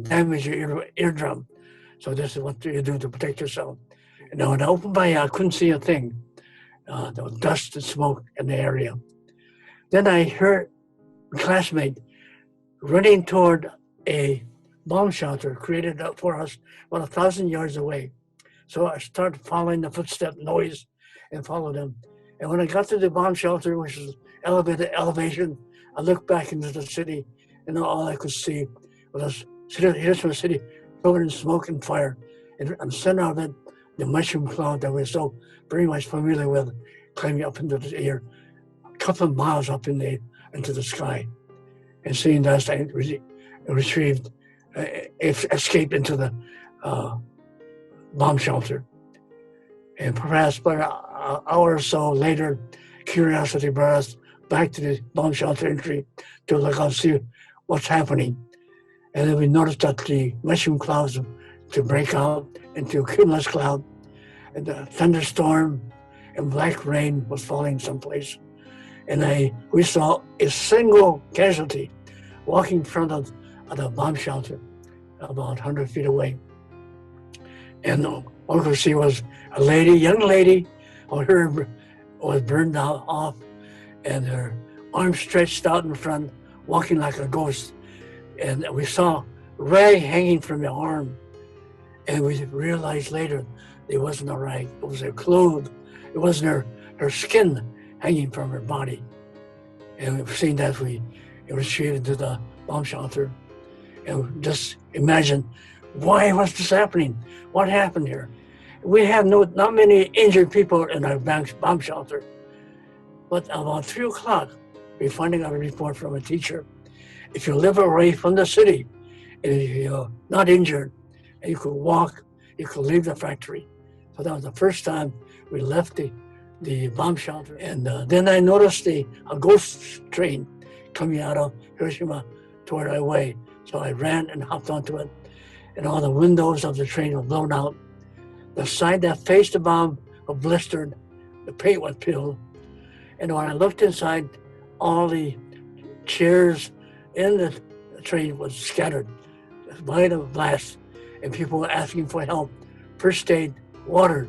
damage your eardrum. So this is what you do to protect yourself. And now when I opened my eye, I couldn't see a thing. There was dust and smoke in the area. Then I heard a classmate running toward a bomb shelter created for us about 1,000 yards away. So I started following the footstep noise and followed them. And when I got to the bomb shelter, which is elevated elevation, I looked back into the city, and all I could see was Hiroshima City covered in smoke and fire. And in the center of it, the mushroom cloud that we're so very much familiar with, climbing up into the air, a couple of miles up into the sky. And seeing that, I escaped into the bomb shelter. And perhaps about an hour or so later, curiosity brought us back to the bomb shelter entry to look and see what's happening. And then we noticed that the mushroom clouds to break out into a cumulus cloud, and the thunderstorm and black rain was falling someplace. And we saw a single casualty walking in front of the bomb shelter about 100 feet away. And all we could see was a young lady, her was burned off, and her arms stretched out in front, walking like a ghost. And we saw rag hanging from the arm. And we realized later it wasn't a rag, it was her clothes. It wasn't her skin hanging from her body. And we've seen that we retreated to the bomb shelter. And just imagine, why was this happening? What happened here? We have not many injured people in our bomb shelter. But about 3 o'clock, we're finding out a report from a teacher. If you live away from the city, and if you're not injured, and you could walk, you could leave the factory. So that was the first time we left the bomb shelter. And then I noticed a ghost train coming out of Hiroshima toward our way. So I ran and hopped onto it, and all the windows of the train were blown out. The side that faced the bomb was blistered, the paint was peeled. And when I looked inside, all the chairs in the train was scattered by the blast, and people were asking for help, first aid, water,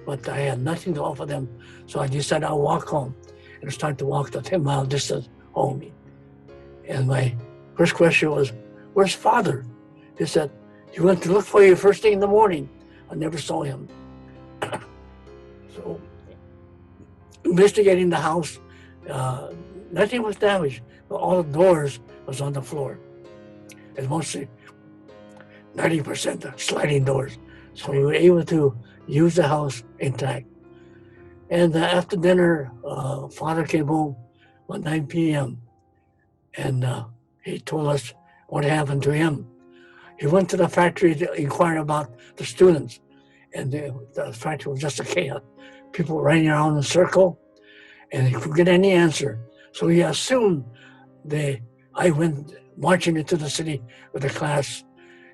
but I had nothing to offer them. So I decided I'll walk home, and start to walk the 10-mile distance home. And my first question was, where's Father? He said, he went to look for you first thing in the morning. I never saw him. So, investigating the house, nothing was damaged, but all the doors was on the floor. It's mostly 90% sliding doors. So we were able to use the house intact. And after dinner, Father came home at 9 p.m. and he told us what happened to him. He went to the factory to inquire about the students, and the factory was just a chaos. People running around in a circle, and he couldn't get any answer. So he assumed I went marching into the city with the class.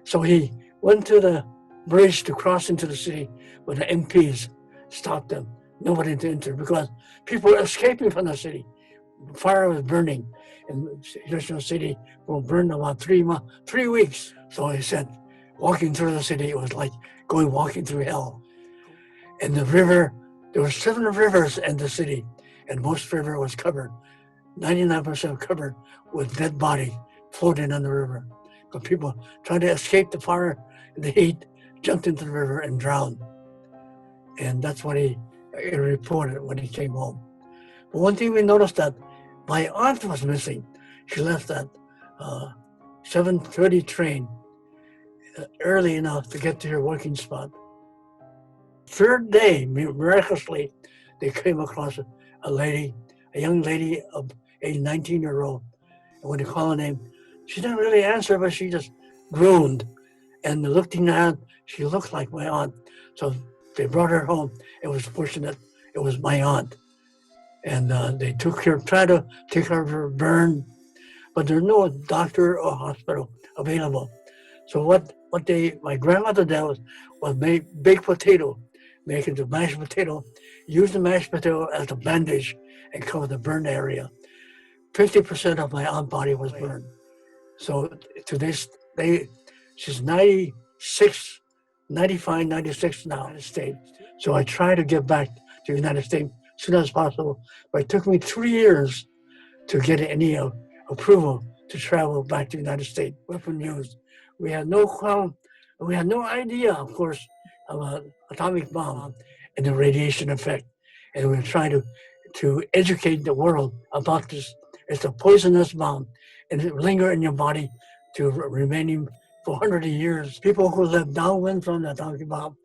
So he went to the bridge to cross into the city, but the MPs stopped them. Nobody to enter because people were escaping from the city. The fire was burning, and Hiroshima City will burn about 3 weeks. So he said, walking through the city, it was like walking through hell. And the river, there were 7 rivers in the city, and most river was covered, 99% covered with dead bodies floating on the river. But people trying to escape the fire and the heat, jumped into the river and drowned. And that's what he reported when he came home. But one thing we noticed that my aunt was missing. She left that 7:30 train early enough to get to her working spot. Third day, miraculously, they came across a young lady of a 19-year-old. And when they called her name, she didn't really answer, but she just groaned. And looking at her, she looked like my aunt. So they brought her home. It was fortunate it was my aunt. And they tried to take her for a burn, but there's no doctor or hospital available. So what my grandmother did was make baked potato, make it into mashed potato, use the mashed potato as a bandage and cover the burned area. 50% of my aunt's body was burned. So to this day, she's 96, 95, 96 now in the States. So I try to get back to the United States as soon as possible, but it took me 3 years to get any approval to travel back to the United States. Weapon use. We had no idea, of course, about atomic bomb and the radiation effect. And we were trying to educate the world about this. It's a poisonous bomb, and it lingers in your body to remaining for hundreds of years. People who live downwind from the atomic bomb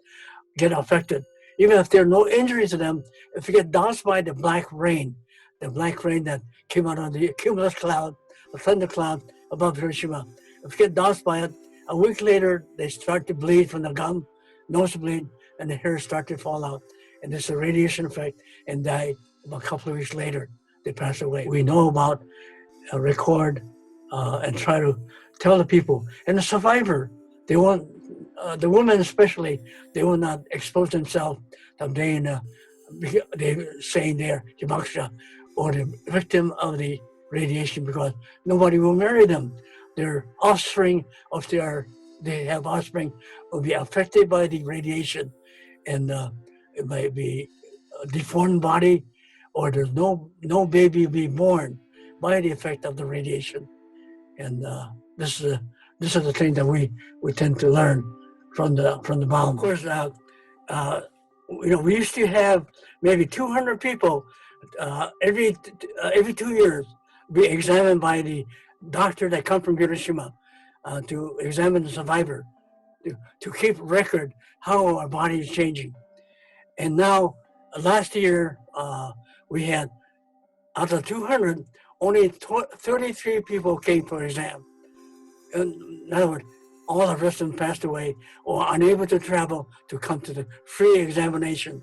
get affected. Even if there are no injuries to them, if you get doused by the black rain that came out of the cumulus cloud, the thunder cloud above Hiroshima, if you get doused by it, a week later, they start to bleed from the gum, nosebleed, and the hair start to fall out. And there's a radiation effect and die about a couple of weeks later. They pass away. We know about record and try to tell the people. And the survivor, they want, the women especially, they will not expose themselves to being, they saying they're hibakusha or the victim of the radiation because nobody will marry them. Their offspring, if they have offspring, will be affected by the radiation, and it might be a deformed body, or there's no baby will be born by the effect of the radiation. And this is the thing that we tend to learn from the bomb. Of course, we used to have maybe 200 people every 2 years be examined by the doctor that come from Hiroshima to examine the survivor, to keep record how our body is changing. And now, last year, we had, out of 200, only 33 people came for exam. In other words, all the rest of them passed away or unable to travel to come to the free examination.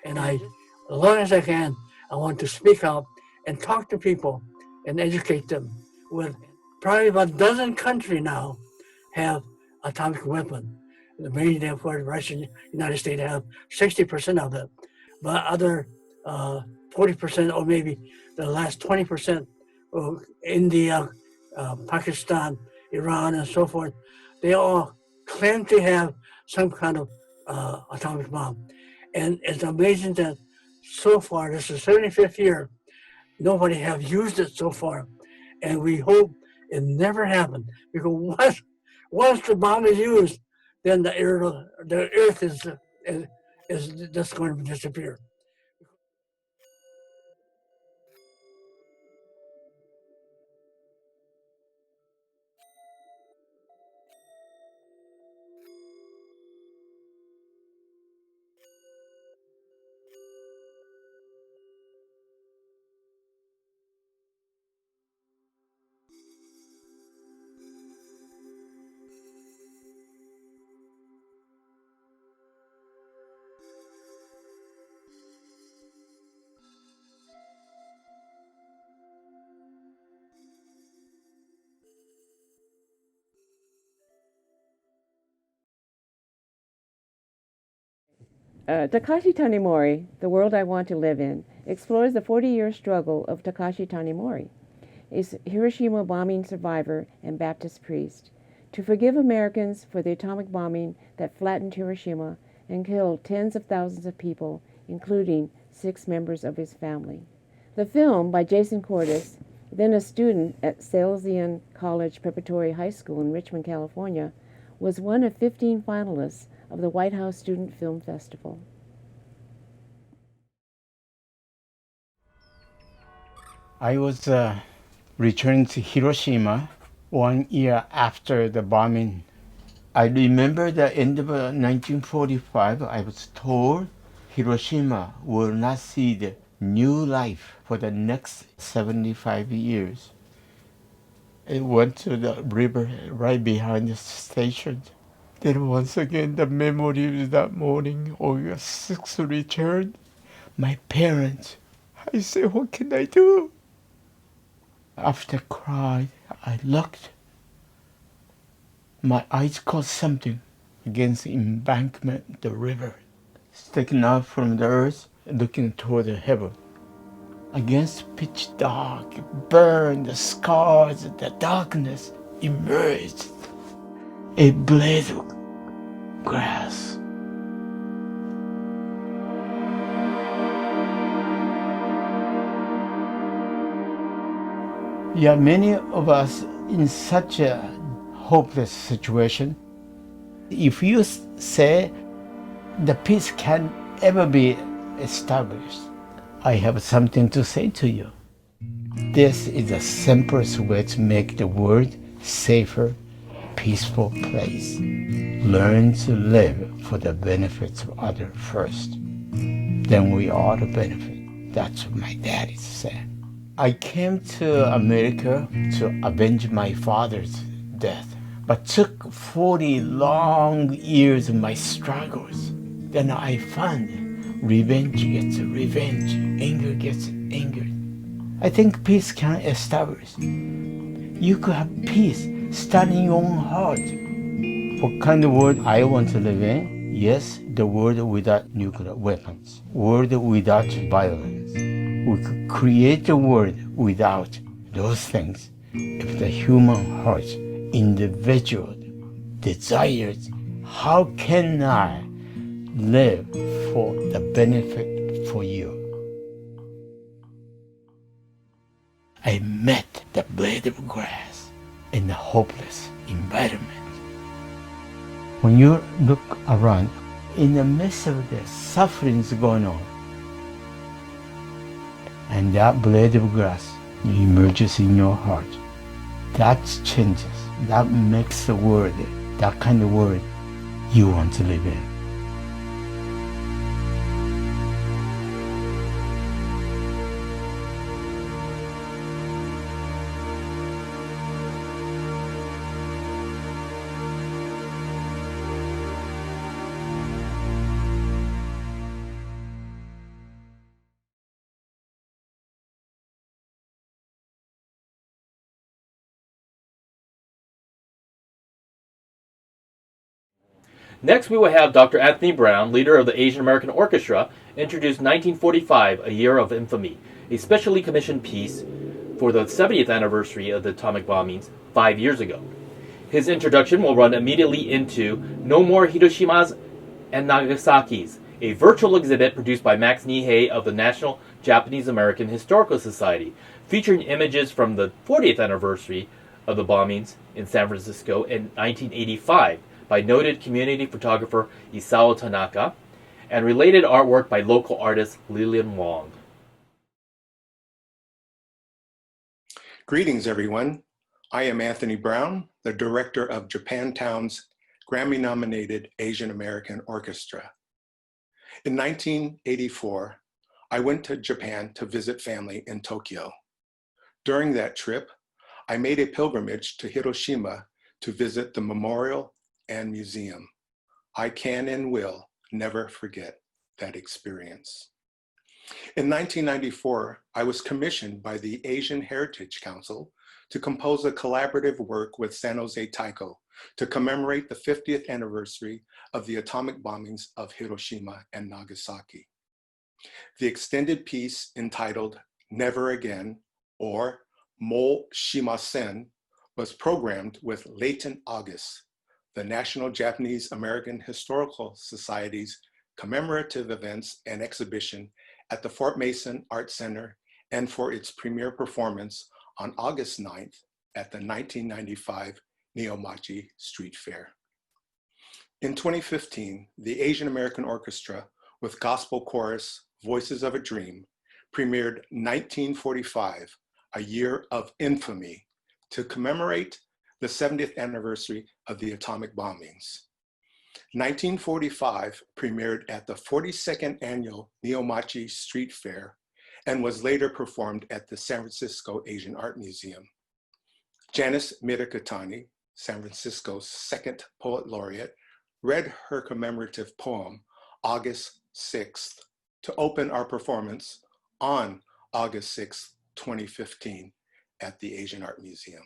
And as long as I can, I want to speak out and talk to people and educate them. With probably about a dozen countries now have atomic weapon. The main therefore Russia and United States have 60% of it, but other 40% or maybe the last 20%, India, Pakistan, Iran, and so forth, they all claim to have some kind of atomic bomb. And it's amazing that so far, this is the 75th year, nobody have used it so far. And we hope it never happened, because once the bomb is used, then the earth is just going to disappear. Takashi Tanimori, The World I Want to Live In, explores the 40-year struggle of Takashi Tanimori, a Hiroshima bombing survivor and Baptist priest, to forgive Americans for the atomic bombing that flattened Hiroshima and killed tens of thousands of people, including 6 members of his family. The film, by Jason Cordes, then a student at Salesian College Preparatory High School in Richmond, California, was one of 15 finalists of the White House Student Film Festival. I was returning to Hiroshima 1 year after the bombing. I remember the end of 1945, I was told Hiroshima will not see the new life for the next 75 years. I went to the river right behind the station. Then once again, the memory of that morning, August 6th, returned. My parents, I said, what can I do? After I cried, I looked. My eyes caught something against the embankment, the river, sticking out from the earth, looking toward the heaven. Against pitch dark, burned, the scars, the darkness emerged. A blade of grass. Yeah, many of us in such a hopeless situation. If you say the peace can ever be established, I have something to say to you. This is the simplest way to make the world safer, peaceful place. Learn to live for the benefits of others first. Then we all benefit. That's what my daddy said. I came to America to avenge my father's death, but took 40 long years of my struggles. Then I found revenge gets revenge, anger gets anger. I think peace can establish. You could have peace start in your own heart. What kind of world I want to live in? Yes, the world without nuclear weapons, world without violence. We could create a world without those things if the human heart, individual desires, how can I live for the benefit for you? I met the blade of grass in a hopeless environment. When you look around, in the midst of the sufferings going on, and that blade of grass emerges in your heart, that changes, that makes the world, that kind of world you want to live in. Next, we will have Dr. Anthony Brown, leader of the Asian American Orchestra, introduce 1945, A Year of Infamy, a specially commissioned piece for the 70th anniversary of the atomic bombings 5 years ago. His introduction will run immediately into No More Hiroshimas and Nagasakis, a virtual exhibit produced by Max Nihei of the National Japanese American Historical Society, featuring images from the 40th anniversary of the bombings in San Francisco in 1985 by noted community photographer Isao Tanaka, and related artwork by local artist Lillian Wong. Greetings, everyone. I am Anthony Brown, the director of Japantown's Grammy-nominated Asian American Orchestra. In 1984, I went to Japan to visit family in Tokyo. During that trip, I made a pilgrimage to Hiroshima to visit the memorial and museum. I can and will never forget that experience. In 1994, I was commissioned by the Asian Heritage Council to compose a collaborative work with San Jose Taiko to commemorate the 50th anniversary of the atomic bombings of Hiroshima and Nagasaki. The extended piece entitled Never Again, or Mo Shimasen, was programmed with Late August, the National Japanese American Historical Society's commemorative events and exhibition at the Fort Mason Art Center, and for its premiere performance on August 9th at the 1995 Neomachi Street Fair. In 2015, the Asian American Orchestra with gospel chorus Voices of a Dream premiered 1945, A Year of Infamy, to commemorate the 70th anniversary of the atomic bombings. 1945 premiered at the 42nd Annual Neomachi Street Fair and was later performed at the San Francisco Asian Art Museum. Janice Mirakatani, San Francisco's second poet laureate, read her commemorative poem, August 6th, to open our performance on August 6th, 2015, at the Asian Art Museum.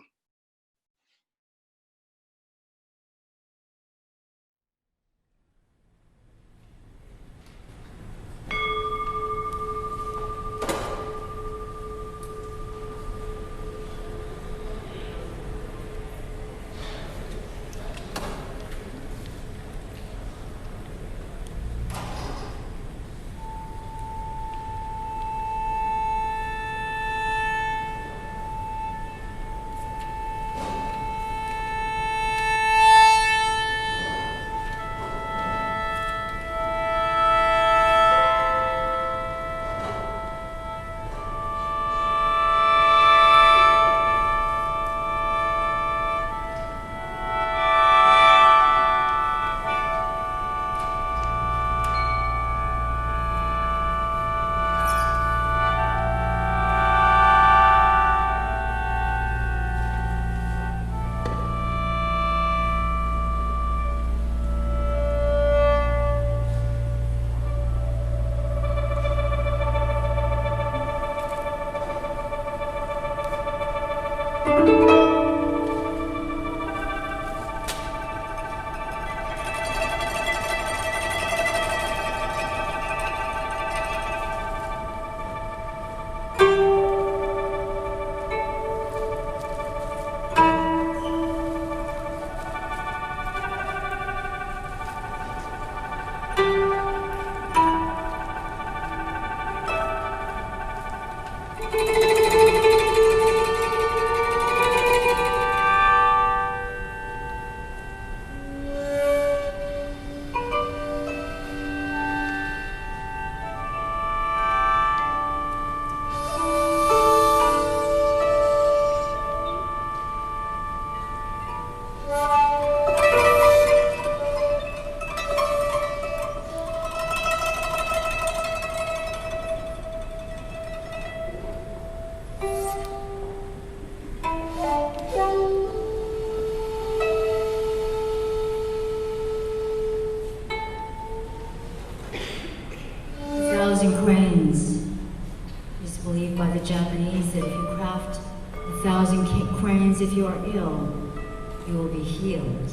if you are ill, you will be healed.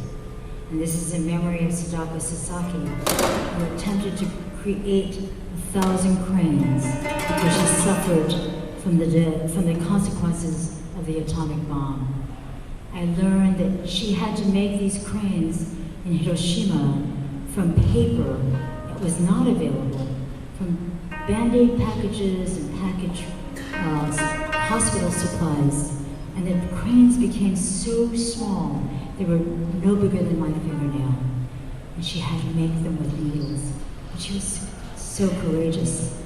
And this is in memory of Sadako Sasaki, who attempted to create 1,000 cranes because she suffered from the consequences of the atomic bomb. I learned that she had to make these cranes in Hiroshima from paper that was not available, from Band-Aid packages and hospital supplies, and the cranes became so small they were no bigger than my fingernail, and she had to make them with needles. But she was so courageous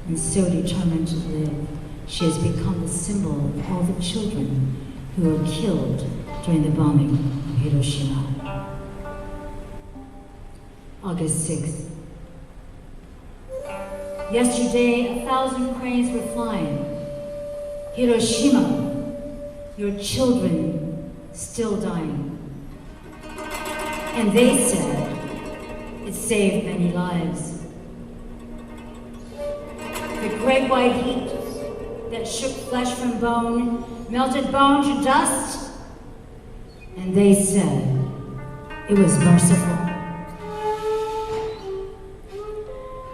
and so determined to live. She has become the symbol of all the children who were killed during the bombing of Hiroshima. August 6th. Yesterday, 1,000 cranes were flying. Hiroshima, your children still dying. And they said it saved many lives. The great white heat that shook flesh from bone, melted bone to dust, and they said it was merciful.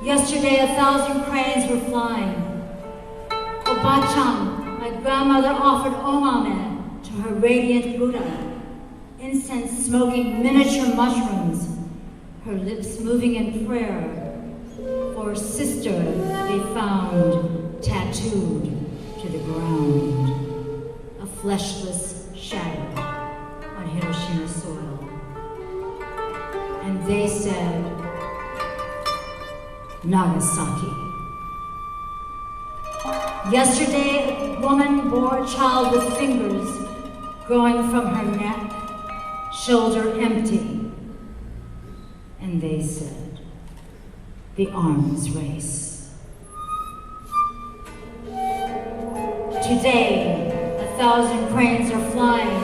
Yesterday, 1,000 cranes were flying. Obachan, my grandmother, offered omame to her radiant Buddha, incense smoking miniature mushrooms, her lips moving in prayer for a sister they found tattooed to the ground, a fleshless shadow on Hiroshima soil. And they said, Nagasaki. Yesterday, a woman bore a child with fingers growing from her neck, shoulder empty. And they said, the arms race. Today, 1,000 cranes are flying,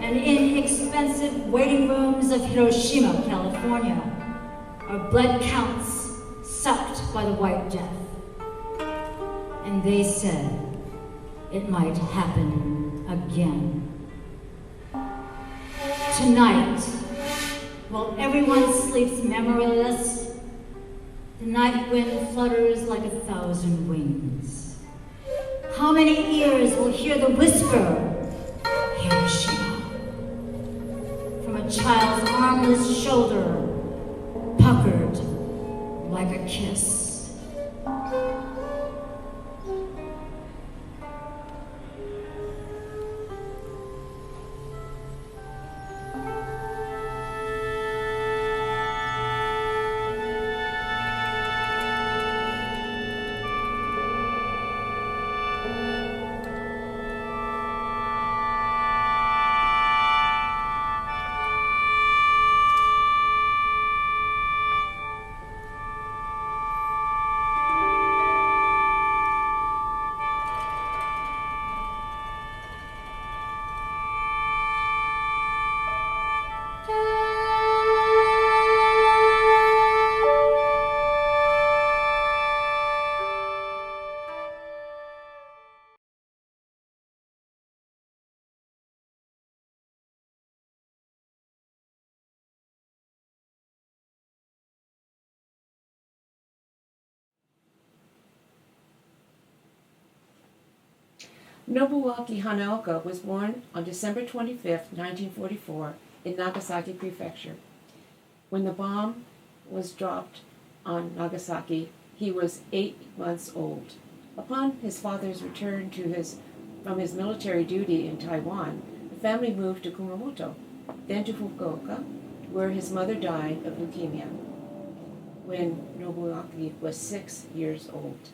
and inexpensive waiting rooms of Hiroshima, California, are blood counts sucked by the White Death. And they said it might happen again. Tonight, while everyone sleeps memoryless, the night wind flutters like 1,000 wings. How many ears will hear the whisper, Hiroshima, from a child's armless shoulder, puckered like a kiss? Nobuwaki Hanoko was born on December 25, 1944, in Nagasaki Prefecture. When the bomb was dropped on Nagasaki, he was 8 months old. Upon his father's return from his military duty in Taiwan, the family moved to Kumamoto, then to Fukuoka, where his mother died of leukemia when Nobuwaki was 6 years old.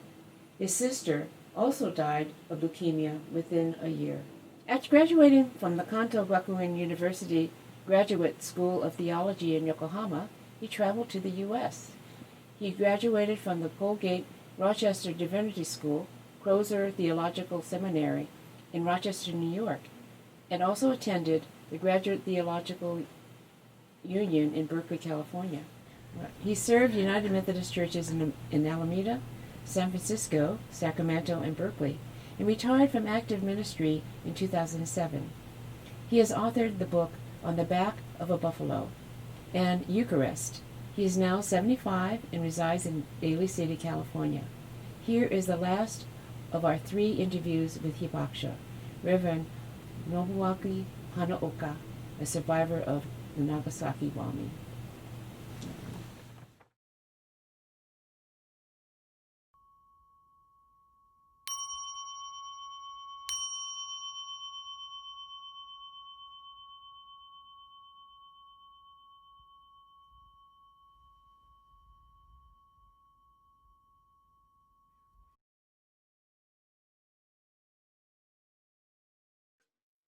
His sister also died of leukemia within a year. After graduating from the Kanto Gakuin University Graduate School of Theology in Yokohama, he traveled to the U.S. He graduated from the Colgate Rochester Divinity School, Crozer Theological Seminary in Rochester, New York, and also attended the Graduate Theological Union in Berkeley, California. He served United Methodist churches in Alameda, San Francisco, Sacramento, and Berkeley, and retired from active ministry in 2007. He has authored the book On the Back of a Buffalo and Eucharist. He is now 75 and resides in Daly City, California. Here is the last of our 3 interviews with hibakusha, Reverend Nobuwaki Hanoko, a survivor of the Nagasaki bombing.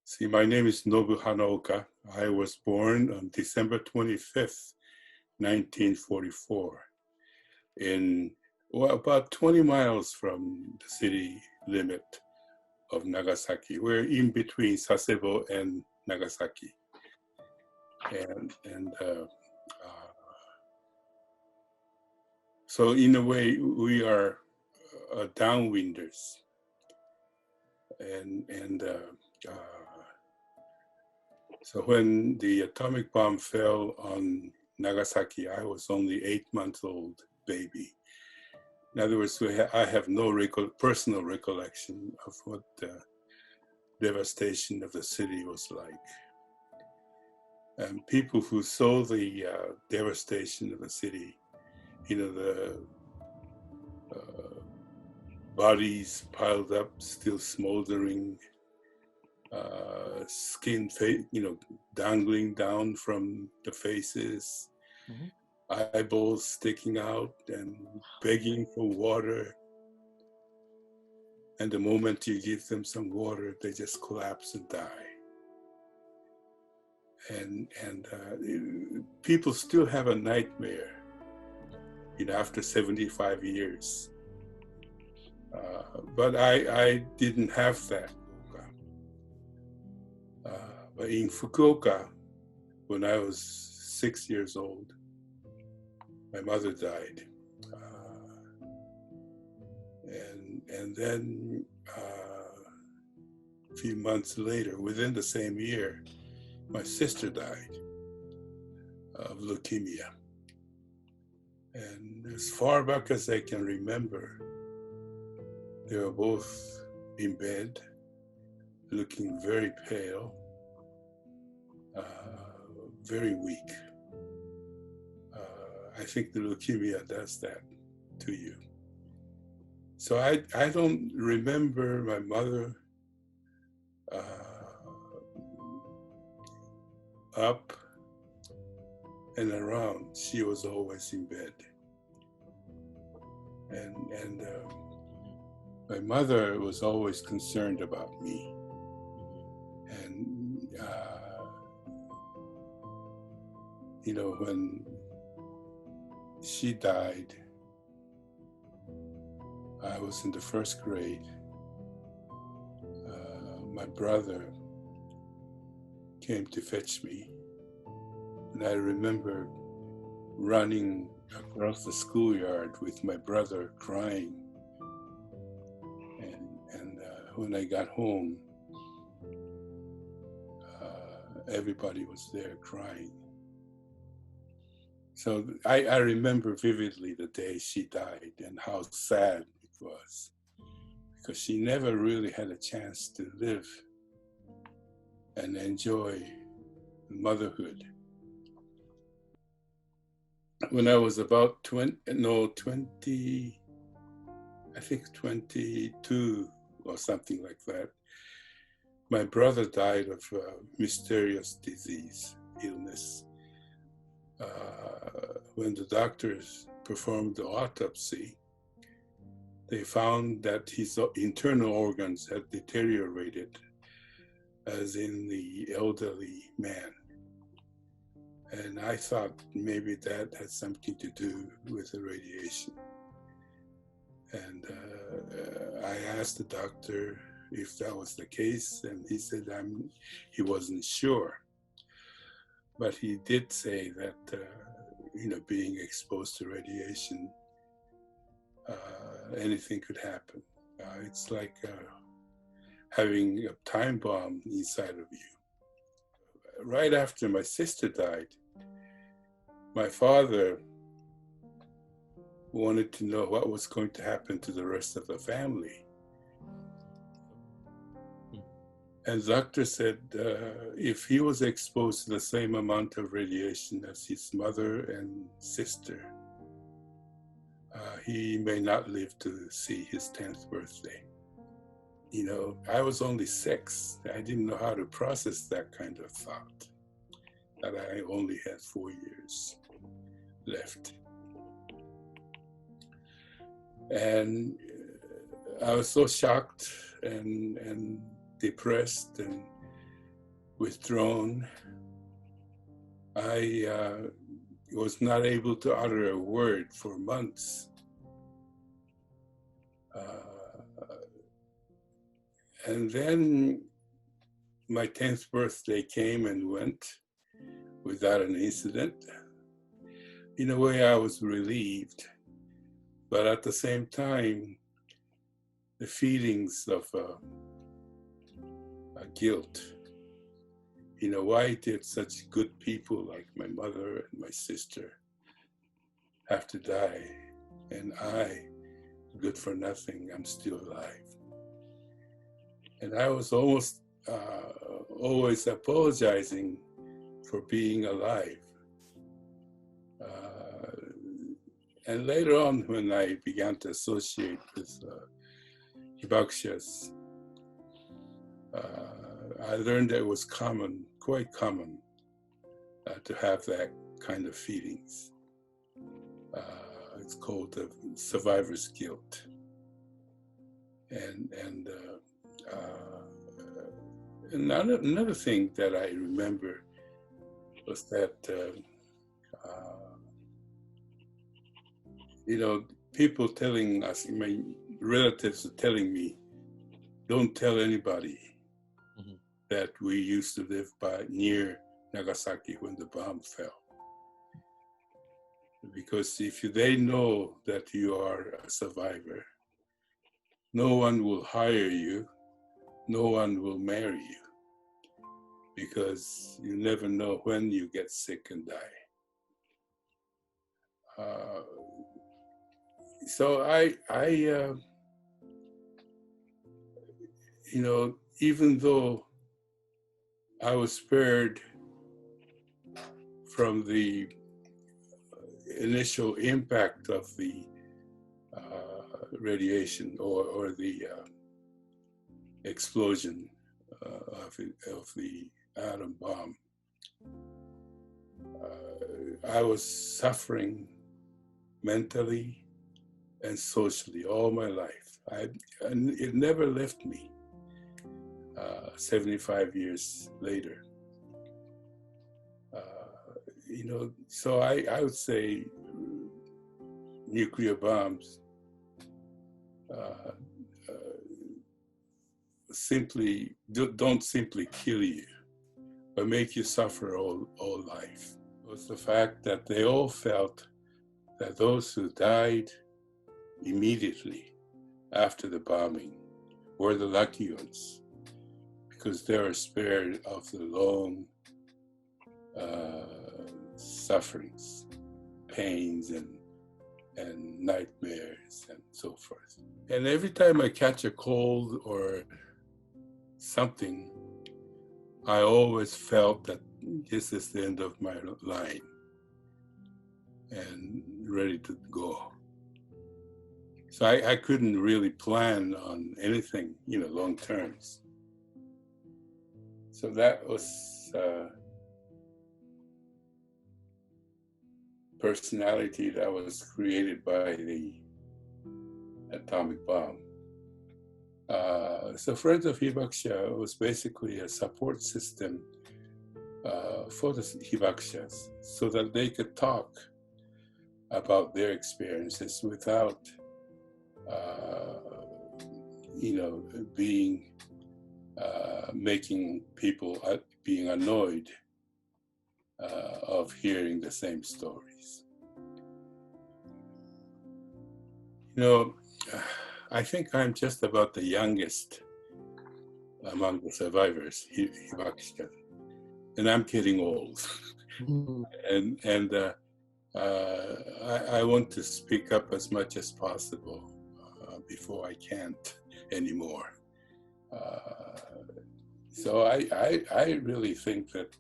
See, my name is Nobu Hanoko. I was born on December 25th, 1944, about 20 miles from the city limit of Nagasaki. We're in between Sasebo and Nagasaki. So in a way, we are downwinders. So when the atomic bomb fell on Nagasaki, I was only 8-month-old baby. In other words, I have no personal recollection of what the devastation of the city was like. And people who saw the devastation of the city, the bodies piled up, still smoldering, skin, dangling down from the faces, eyeballs sticking out and begging for water. And the moment you give them some water, they just collapse and die. And people still have a nightmare, after 75 years. But I didn't have that. But in Fukuoka, when I was 6 years old, my mother died. And then a few months later, within the same year, my sister died of leukemia. And as far back as I can remember, they were both in bed, looking very pale, very weak. I think the leukemia does that to you. So I don't remember my mother up and around. She was always in bed. And my mother was always concerned about me. And, when she died, I was in the first grade. My brother came to fetch me. And I remember running across the schoolyard with my brother crying. And when I got home, everybody was there crying. So I remember vividly the day she died and how sad it was, because she never really had a chance to live and enjoy motherhood. When I was about 22 or something like that, my brother died of a mysterious illness. When the doctors performed the autopsy, they found that his internal organs had deteriorated, as in the elderly man. And I thought maybe that had something to do with the radiation. And I asked the doctor if that was the case, and he said he wasn't sure. But he did say that, being exposed to radiation, anything could happen. It's like having a time bomb inside of you. right after my sister died, my father wanted to know what was going to happen to the rest of the family. And the doctor said if he was exposed to the same amount of radiation as his mother and sister, he may not live to see his 10th birthday. You know, I was only 6. I didn't know how to process that kind of thought, that I only had 4 years left. And I was so shocked and depressed and withdrawn. I was not able to utter a word for months. And then my 10th birthday came and went without an incident. In a way, I was relieved, but at the same time, the feelings of guilt. You know, why did such good people like my mother and my sister have to die, and I, good for nothing, I'm still alive? And I was almost always apologizing for being alive. And later on, when I began to associate with hibakushas, I learned that it was common, quite common, to have that kind of feelings. It's called the survivor's guilt. And another thing that I remember was that, you know, people telling us, my relatives are telling me, don't tell anybody that we used to live near Nagasaki when the bomb fell. Because if they know that you are a survivor, no one will hire you, no one will marry you, because you never know when you get sick and die. So I you know, even though I was spared from the initial impact of the radiation or the explosion of the atom bomb, I was suffering mentally and socially all my life. And it never left me 75 years later. You know, so I would say nuclear bombs simply don't simply kill you, but make you suffer all life. It was the fact that they all felt that those who died immediately after the bombing were the lucky ones, because they were spared of the long sufferings, pains, and nightmares, and so forth. And every time I catch a cold or something, I always felt that this is the end of my line and ready to go. So I couldn't really plan on anything, you know, long terms. So that was personality that was created by the atomic bomb. So Friends of Hibakusha was basically a support system for the hibakushas, so that they could talk about their experiences without, you know, making people being annoyed of hearing the same stories. You know, I think I'm just about the youngest among the survivors, hibakusha. and I'm getting old. and I want to speak up as much as possible before I can't anymore. So I really think that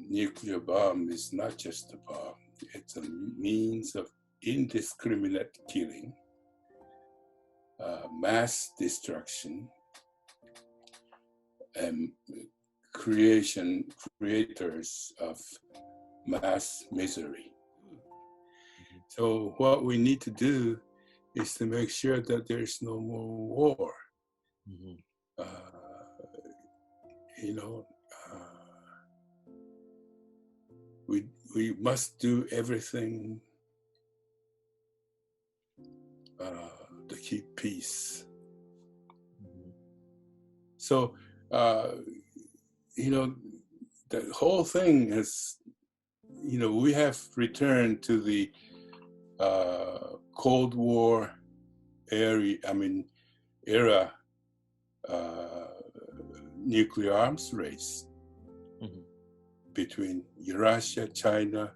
nuclear bomb is not just a bomb. It's a means of indiscriminate killing, mass destruction, and creators of mass misery. So what we need to do is to make sure that there's no more war. We must do everything to keep peace. So, the whole thing is, we have returned to the Cold War era nuclear arms race between Russia, China,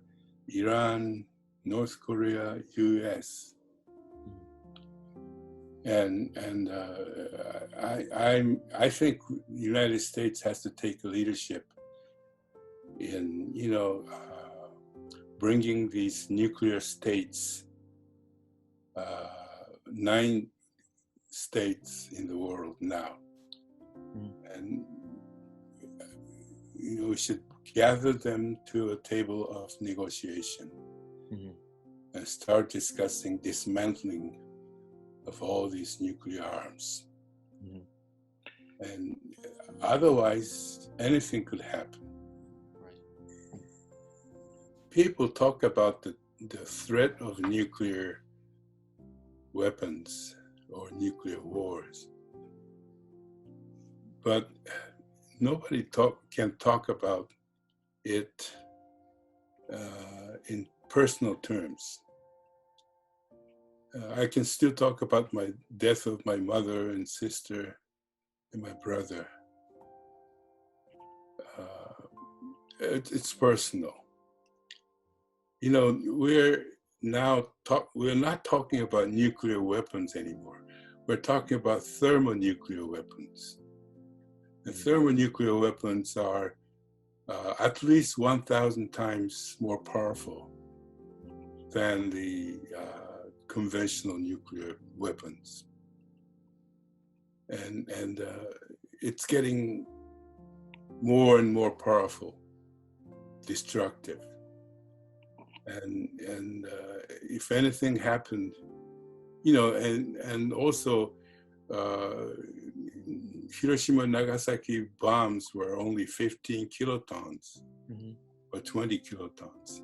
Iran, North Korea, US. And I think the United States has to take leadership in, bringing these nuclear states, 9 states in the world now. And, we should gather them to a table of negotiation and start discussing dismantling of all these nuclear arms. And otherwise, anything could happen. People talk about the threat of nuclear weapons or nuclear wars, but nobody can talk about it in personal terms. I can still talk about my death of my mother and sister and my brother. It's personal. We're not talking about nuclear weapons anymore. We're talking about thermonuclear weapons. The thermonuclear weapons are at least 1,000 times more powerful than the conventional nuclear weapons. And it's getting more and more powerful, destructive. And if anything happened, and also Hiroshima and Nagasaki bombs were only 15 kilotons or 20 kilotons.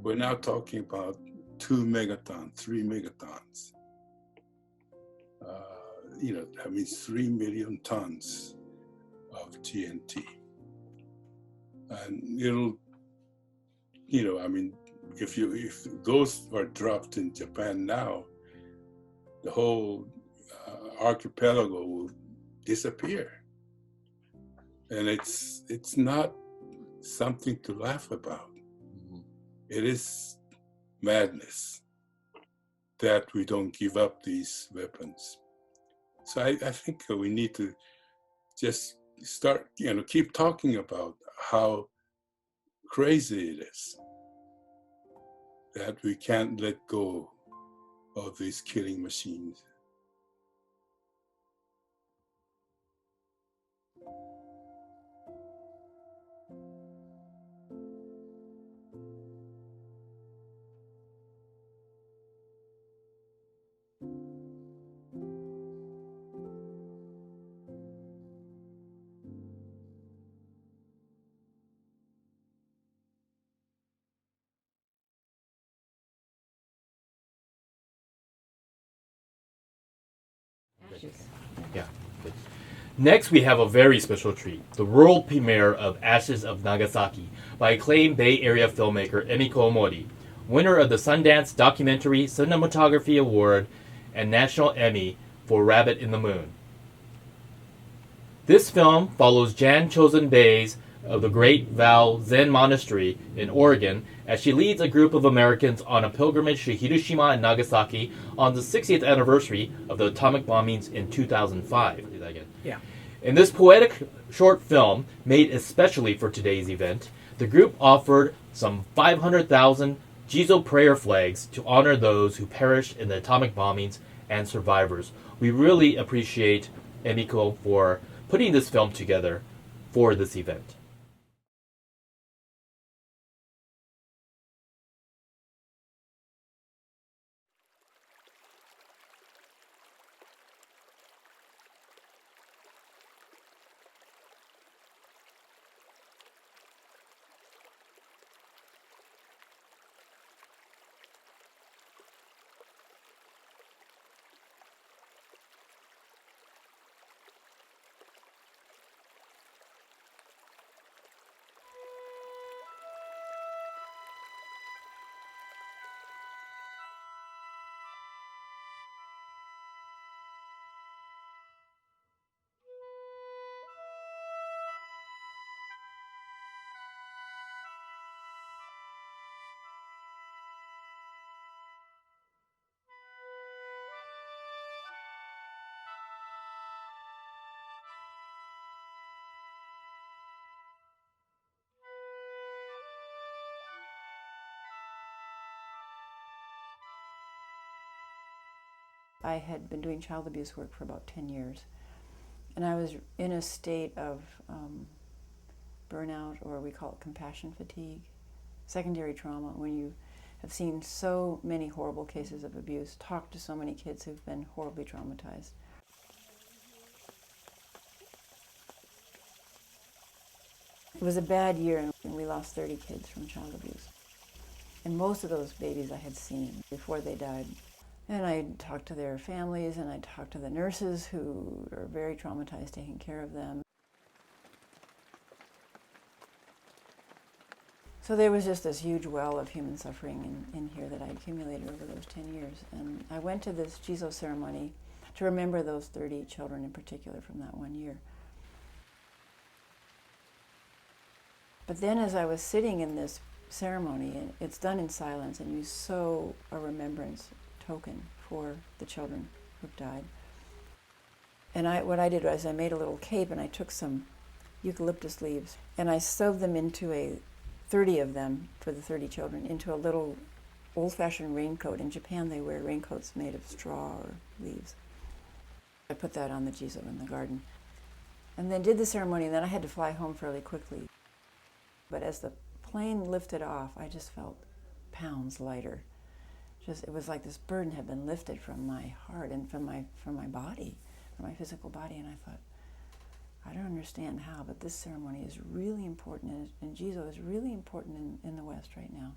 We're now talking about 2 megatons, 3 megatons. That means 3 million tons of TNT. And it'll, if those are dropped in Japan now, the whole archipelago will disappear. And it's not something to laugh about. It is madness that we don't give up these weapons. So I think we need to just start, keep talking about how crazy it is that we can't let go of these killing machines. Yeah. Next, we have a very special treat, the world premiere of Ashes of Nagasaki by acclaimed Bay Area filmmaker Emiko Omori, winner of the Sundance Documentary Cinematography Award and National Emmy for Rabbit in the Moon. This film follows Jan Chosen-Bei's of the Great Vow Zen Monastery in Oregon as she leads a group of Americans on a pilgrimage to Hiroshima and Nagasaki on the 60th anniversary of the atomic bombings in 2005. Do that again. Yeah. In this poetic short film, made especially for today's event, the group offered some 500,000 Giso prayer flags to honor those who perished in the atomic bombings and survivors. We really appreciate Emiko for putting this film together for this event. I had been doing child abuse work for about 10 years, and I was in a state of burnout, or we call it compassion fatigue, secondary trauma, when you have seen so many horrible cases of abuse, talked to so many kids who've been horribly traumatized. It was a bad year, and we lost 30 kids from child abuse. And most of those babies I had seen before they died. And I talked to their families, and I talked to the nurses who are very traumatized taking care of them. So there was just this huge well of human suffering in here that I accumulated over those 10 years. And I went to this Giso ceremony to remember those 30 children in particular from that one year. But then as I was sitting in this ceremony, and it's done in silence, and you sew a remembrance token for the children who've died. And what I did was I made a little cape, and I took some eucalyptus leaves, and I sewed them into 30 of them for the 30 children, into a little old-fashioned raincoat. In Japan, they wear raincoats made of straw or leaves. I put that on the Giso in the garden. And then did the ceremony, and then I had to fly home fairly quickly. But as the plane lifted off, I just felt pounds lighter. It was like this burden had been lifted from my heart and from my body, from my physical body. And I thought, I don't understand how, but this ceremony is really important, and Giso is really important in the West right now.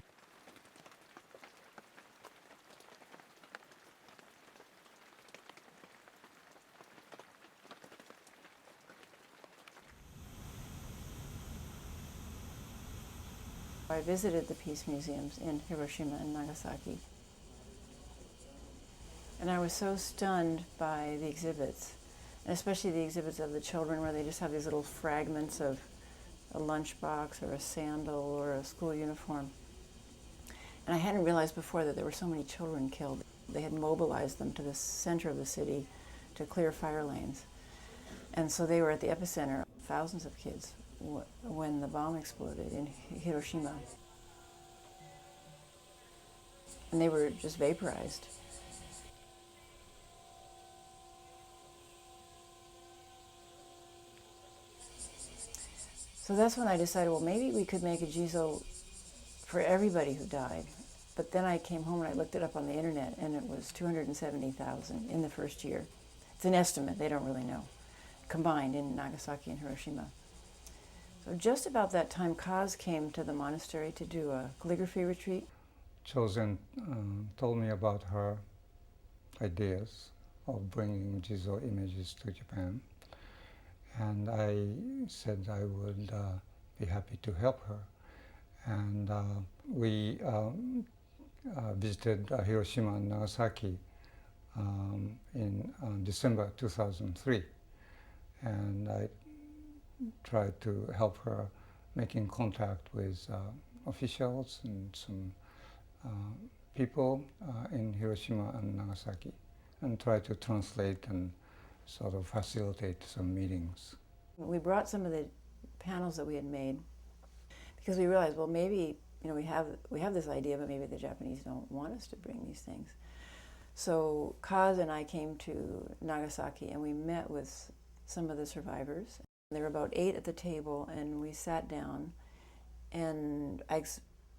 I visited the Peace Museums in Hiroshima and Nagasaki. And I was so stunned by the exhibits, and especially the exhibits of the children, where they just have these little fragments of a lunchbox or a sandal or a school uniform. And I hadn't realized before that there were so many children killed. They had mobilized them to the center of the city to clear fire lanes. And so they were at the epicenter, thousands of kids, when the bomb exploded in Hiroshima. And they were just vaporized. So that's when I decided, well, maybe we could make a Giso for everybody who died. But then I came home and I looked it up on the internet, and it was 270,000 in the first year. It's an estimate, they don't really know, combined in Nagasaki and Hiroshima. So just about that time, Kaz came to the monastery to do a calligraphy retreat. Chosen told me about her ideas of bringing Giso images to Japan. And I said I would be happy to help her. And we visited Hiroshima and Nagasaki in December 2003. and I tried to help her making contact with officials and some people in Hiroshima and Nagasaki, and try to translate and sort of facilitate some meetings. We brought some of the panels that we had made because we realized, well, maybe we have this idea, but maybe the Japanese don't want us to bring these things. So Kaz and I came to Nagasaki and we met with some of the survivors. There were about 8 at the table, and we sat down, and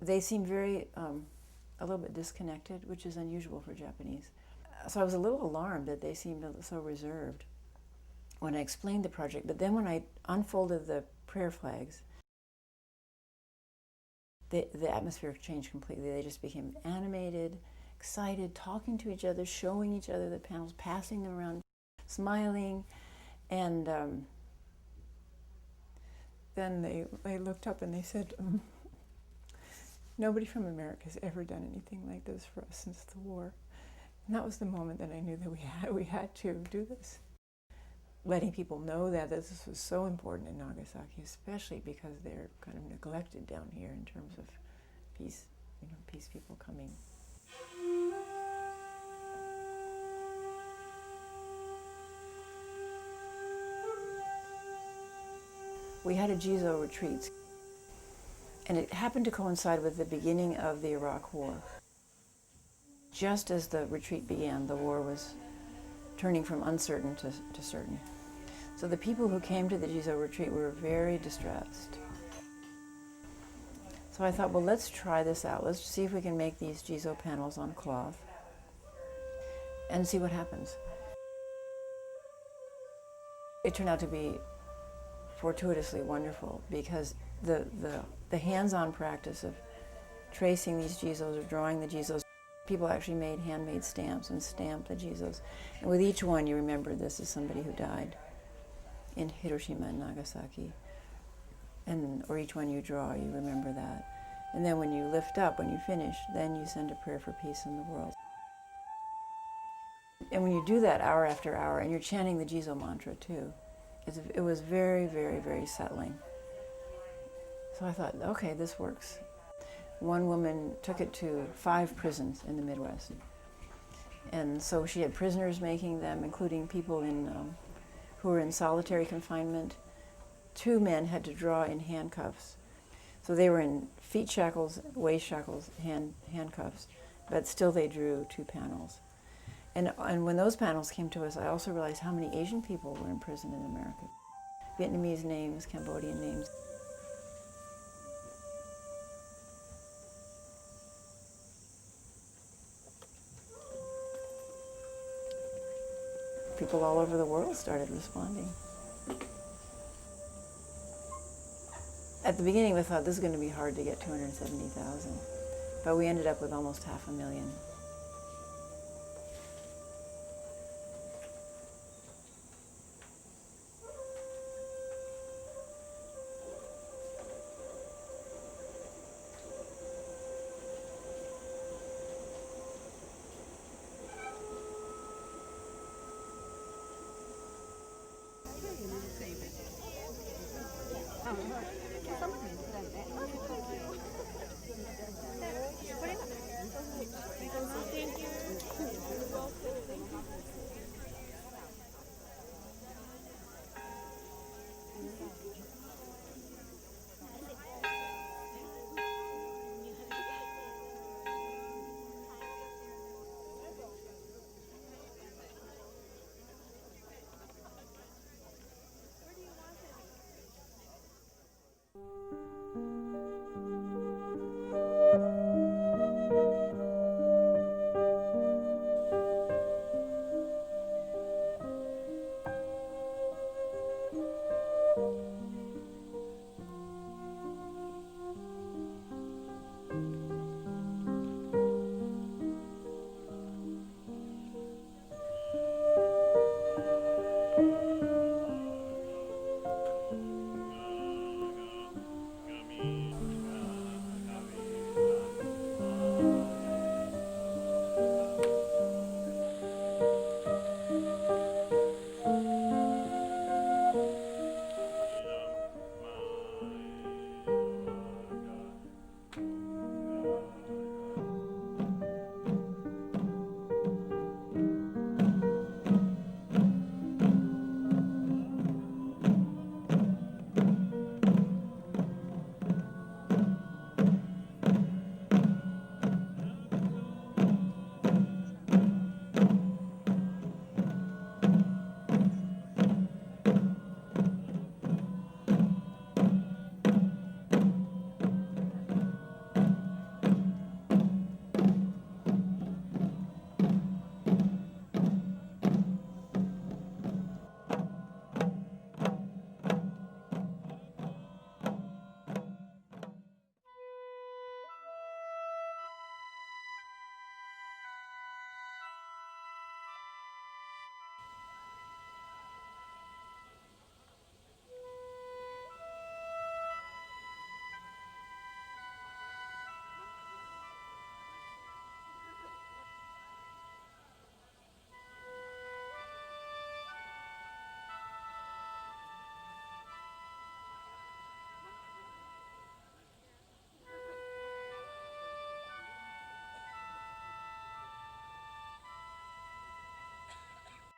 they seemed very a little bit disconnected, which is unusual for Japanese. So I was a little alarmed that they seemed so reserved when I explained the project. But then when I unfolded the prayer flags, the atmosphere changed completely. They just became animated, excited, talking to each other, showing each other the panels, passing them around, smiling. And then they looked up and they said, nobody from America has ever done anything like this for us since the war. And that was the moment that I knew that we had to do this. Letting people know that this was so important in Nagasaki, especially because they're kind of neglected down here in terms of peace, peace people coming. We had a Giso Retreat, and it happened to coincide with the beginning of the Iraq War. Just as the retreat began, the war was turning from uncertain to certain. So the people who came to the Giso Retreat were very distressed. So I thought, well, let's try this out. Let's see if we can make these Giso panels on cloth and see what happens. It turned out to be fortuitously wonderful because the hands-on practice of tracing these Gisos or drawing the Gisos, people actually made handmade stamps and stamped the Gisos. And with each one, you remember this is somebody who died in Hiroshima and Nagasaki. Or each one you draw, you remember that. And then when you lift up, when you finish, then you send a prayer for peace in the world. And when you do that hour after hour, and you're chanting the Giso mantra too, it was very, very, very settling. So I thought, okay, this works. One woman took it to 5 prisons in the Midwest. And so she had prisoners making them, including people who were in solitary confinement. 2 men had to draw in handcuffs. So they were in feet shackles, waist shackles, handcuffs, but still they drew 2 panels. And when those panels came to us, I also realized how many Asian people were in prison in America. Vietnamese names, Cambodian names. People all over the world started responding. At the beginning, we thought this is going to be hard to get 270,000, but we ended up with almost 500,000.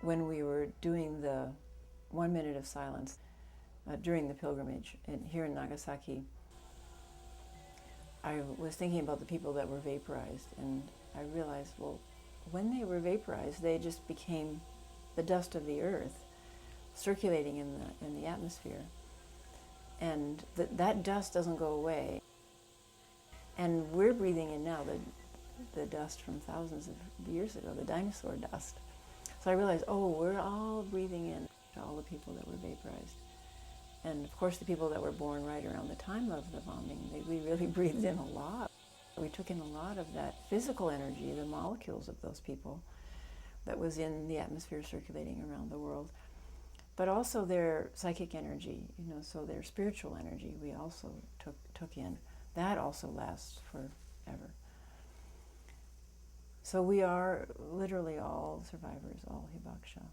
When we were doing the 1 minute of silence during the pilgrimage here in Nagasaki, I was thinking about the people that were vaporized, and I realized, well, when they were vaporized, they just became the dust of the earth circulating in the atmosphere. And that dust doesn't go away. And we're breathing in now the dust from thousands of years ago, the dinosaur dust. So I realized, oh, we're all breathing in all the people that were vaporized. And of course, the people that were born right around the time of the bombing, we really breathed in a lot. We took in a lot of that physical energy, the molecules of those people that was in the atmosphere circulating around the world, but also their psychic energy, so their spiritual energy we also took in. That also lasts forever. So we are literally all survivors, all hibakusha.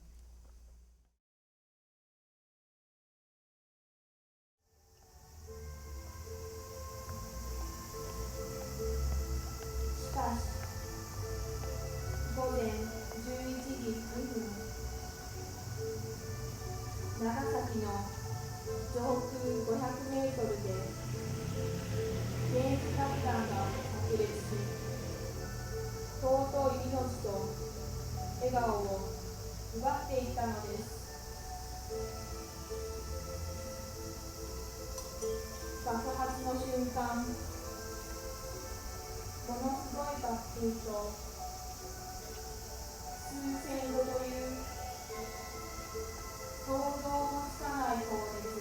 Nagasaki の上空500メートルで原子爆弾が炸裂し、尊い命と笑顔を奪っていったのです。爆発の瞬間、ものすごい爆風と数千度という想像もつかない高熱。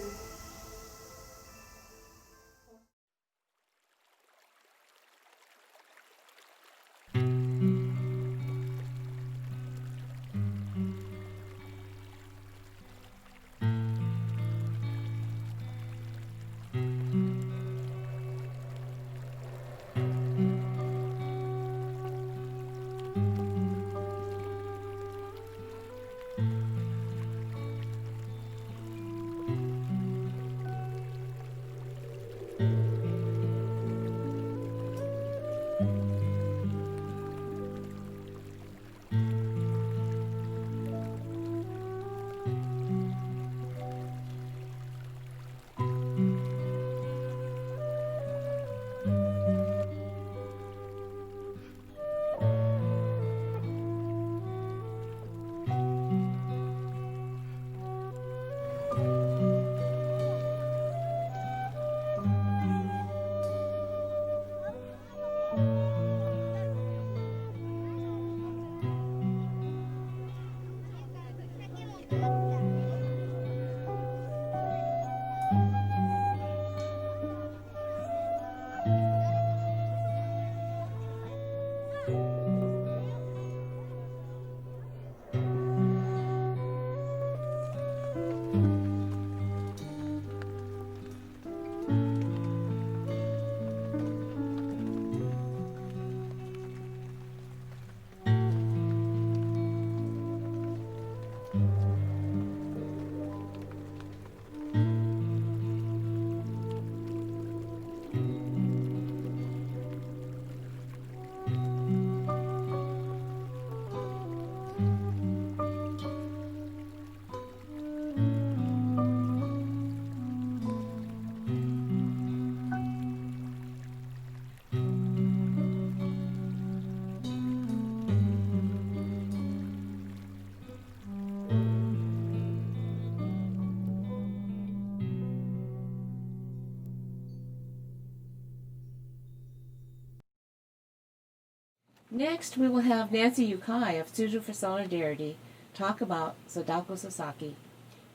Next, we will have Nancy Yukai of Suzu for Solidarity talk about Sadako Sasaki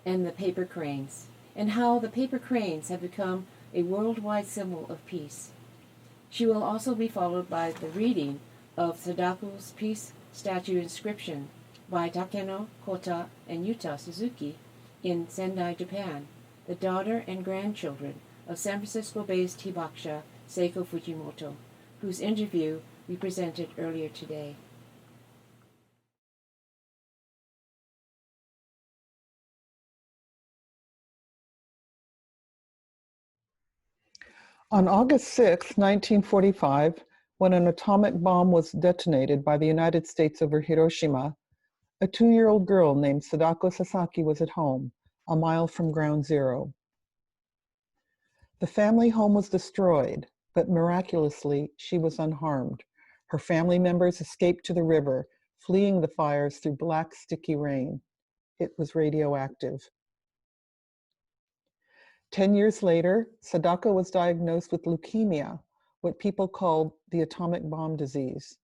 and the paper cranes, and how the paper cranes have become a worldwide symbol of peace. She will also be followed by the reading of Sadako's peace statue inscription by Takeno Kota and Yuta Suzuki in Sendai, Japan, the daughter and grandchildren of San Francisco-based hibakusha Seiko Fujimoto, whose interview we presented earlier today. On August 6, 1945, when an atomic bomb was detonated by the United States over Hiroshima, A 2-year-old girl named Sadako Sasaki was at home, a mile from ground zero. The family home was destroyed, but miraculously, she was unharmed. Her family members escaped to the river, fleeing the fires through black, sticky rain. It was radioactive. 10 years later, Sadako was diagnosed with leukemia, what people called the atomic bomb disease.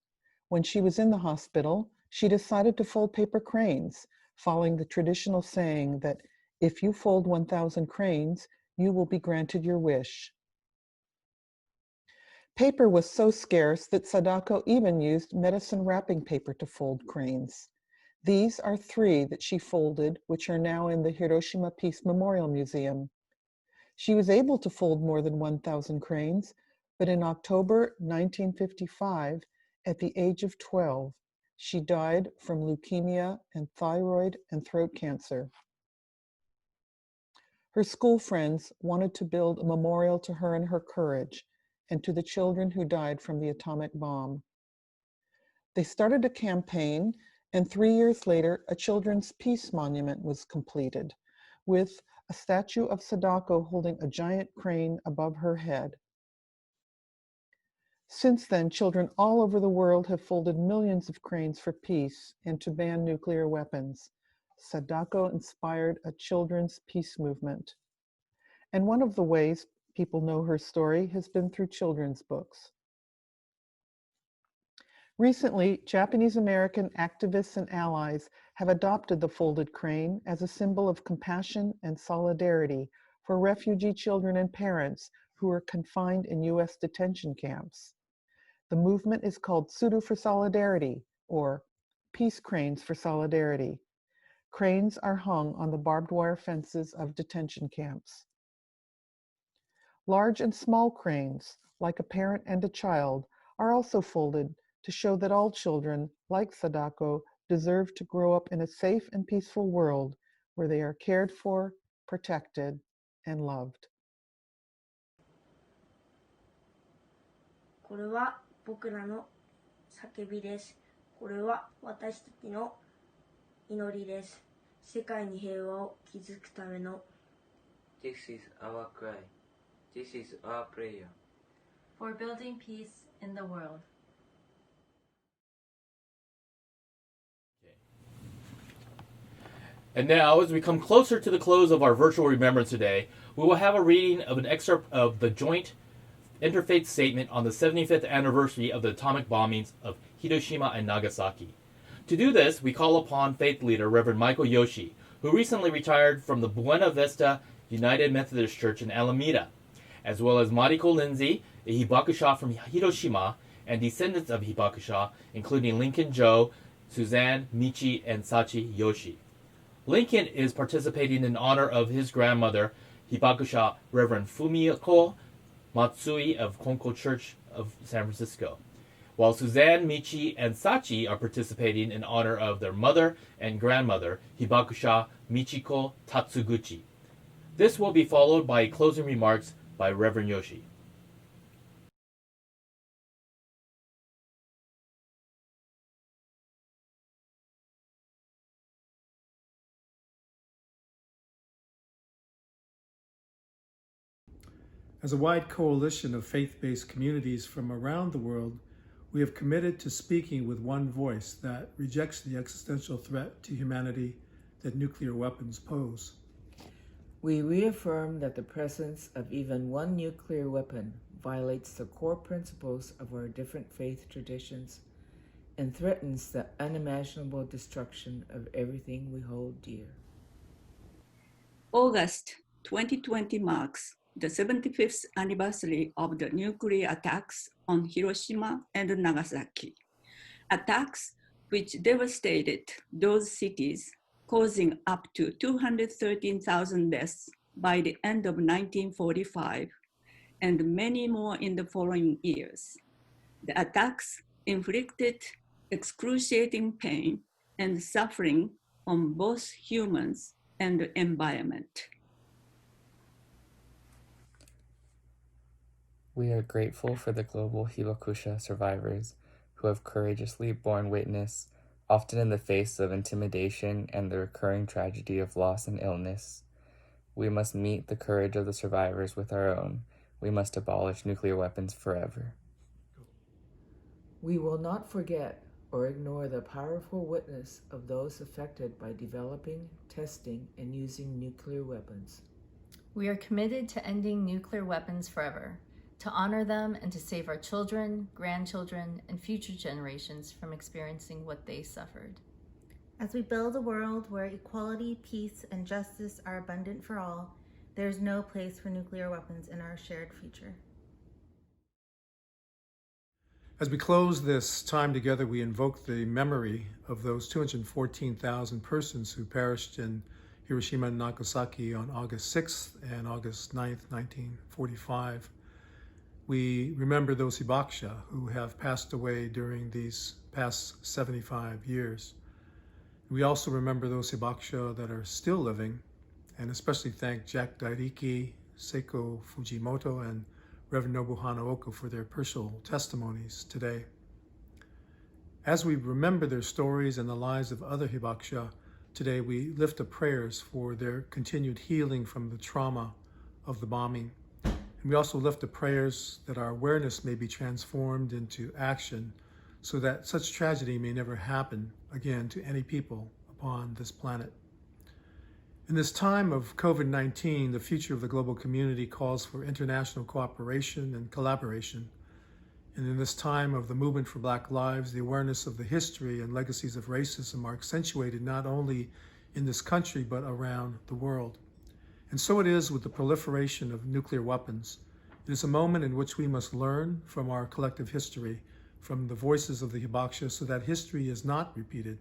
When she was in the hospital, she decided to fold paper cranes, following the traditional saying that if you fold 1,000 cranes, you will be granted your wish. Paper was so scarce that Sadako even used medicine wrapping paper to fold cranes. These are 3 that she folded, which are now in the Hiroshima Peace Memorial Museum. She was able to fold more than 1,000 cranes, but in October 1955, at the age of 12, she died from leukemia and thyroid and throat cancer. Her school friends wanted to build a memorial to her and her courage, and to the children who died from the atomic bomb. They started a campaign, and 3 years later, a children's peace monument was completed, with a statue of Sadako holding a giant crane above her head. Since then, children all over the world have folded millions of cranes for peace and to ban nuclear weapons. Sadako inspired a children's peace movement. And one of the ways people know her story has been through children's books. Recently, Japanese American activists and allies have adopted the folded crane as a symbol of compassion and solidarity for refugee children and parents who are confined in U.S. detention camps. The movement is called Tsuru for Solidarity, or Peace Cranes for Solidarity. Cranes are hung on the barbed wire fences of detention camps. Large and small cranes, like a parent and a child, are also folded to show that all children, like Sadako, deserve to grow up in a safe and peaceful world where they are cared for, protected, and loved. これは僕らの叫びです。これは私たちの祈りです。世界に平和を築くための This is our cry. This is our prayer. For building peace in the world. And now, as we come closer to the close of our virtual remembrance today, we will have a reading of an excerpt of the joint Interfaith Statement on the 75th anniversary of the atomic bombings of Hiroshima and Nagasaki. To do this, we call upon faith leader Reverend Michael Yoshi, who recently retired from the Buena Vista United Methodist Church in Alameda, as well as Mariko Lindsay, a hibakusha from Hiroshima, and descendants of hibakusha, including Lincoln Joe, Suzanne, Michi, and Sachi Yoshi. Lincoln is participating in honor of his grandmother, hibakusha Reverend Fumiko Matsui of Konko Church of San Francisco, while Suzanne, Michi, and Sachi are participating in honor of their mother and grandmother, hibakusha Michiko Tatsuguchi. This will be followed by closing remarks by Reverend Yoshi. As a wide coalition of faith-based communities from around the world, we have committed to speaking with one voice that rejects the existential threat to humanity that nuclear weapons pose. We reaffirm that the presence of even one nuclear weapon violates the core principles of our different faith traditions and threatens the unimaginable destruction of everything we hold dear. August 2020 marks the 75th anniversary of the nuclear attacks on Hiroshima and Nagasaki. Attacks which devastated those cities, causing up to 213,000 deaths by the end of 1945, and many more in the following years. The attacks inflicted excruciating pain and suffering on both humans and the environment. We are grateful for the global hibakusha survivors who have courageously borne witness Often in the face of intimidation and the recurring tragedy of loss and illness, we must meet the courage of the survivors with our own. We must abolish nuclear weapons forever. We will not forget or ignore the powerful witness of those affected by developing, testing, and using nuclear weapons. We are committed to ending nuclear weapons forever, to honor them and to save our children, grandchildren, and future generations from experiencing what they suffered. As we build a world where equality, peace, and justice are abundant for all, there is no place for nuclear weapons in our shared future. As we close this time together, we invoke the memory of those 214,000 persons who perished in Hiroshima and Nagasaki on August 6th and August 9th, 1945. We remember those hibakusha who have passed away during these past 75 years. We also remember those hibakusha that are still living, and especially thank Jack Dairiki, Seiko Fujimoto, and Reverend Nobuwaki Hanoko for their personal testimonies today. As we remember their stories and the lives of other hibakusha, today we lift up prayers for their continued healing from the trauma of the bombing. And we also lift up prayers that our awareness may be transformed into action so that such tragedy may never happen again to any people upon this planet. In this time of COVID-19, the future of the global community calls for international cooperation and collaboration. And in this time of the movement for Black lives, the awareness of the history and legacies of racism are accentuated not only in this country, but around the world. And so it is with the proliferation of nuclear weapons. It is a moment in which we must learn from our collective history, from the voices of the hibakusha, so that history is not repeated,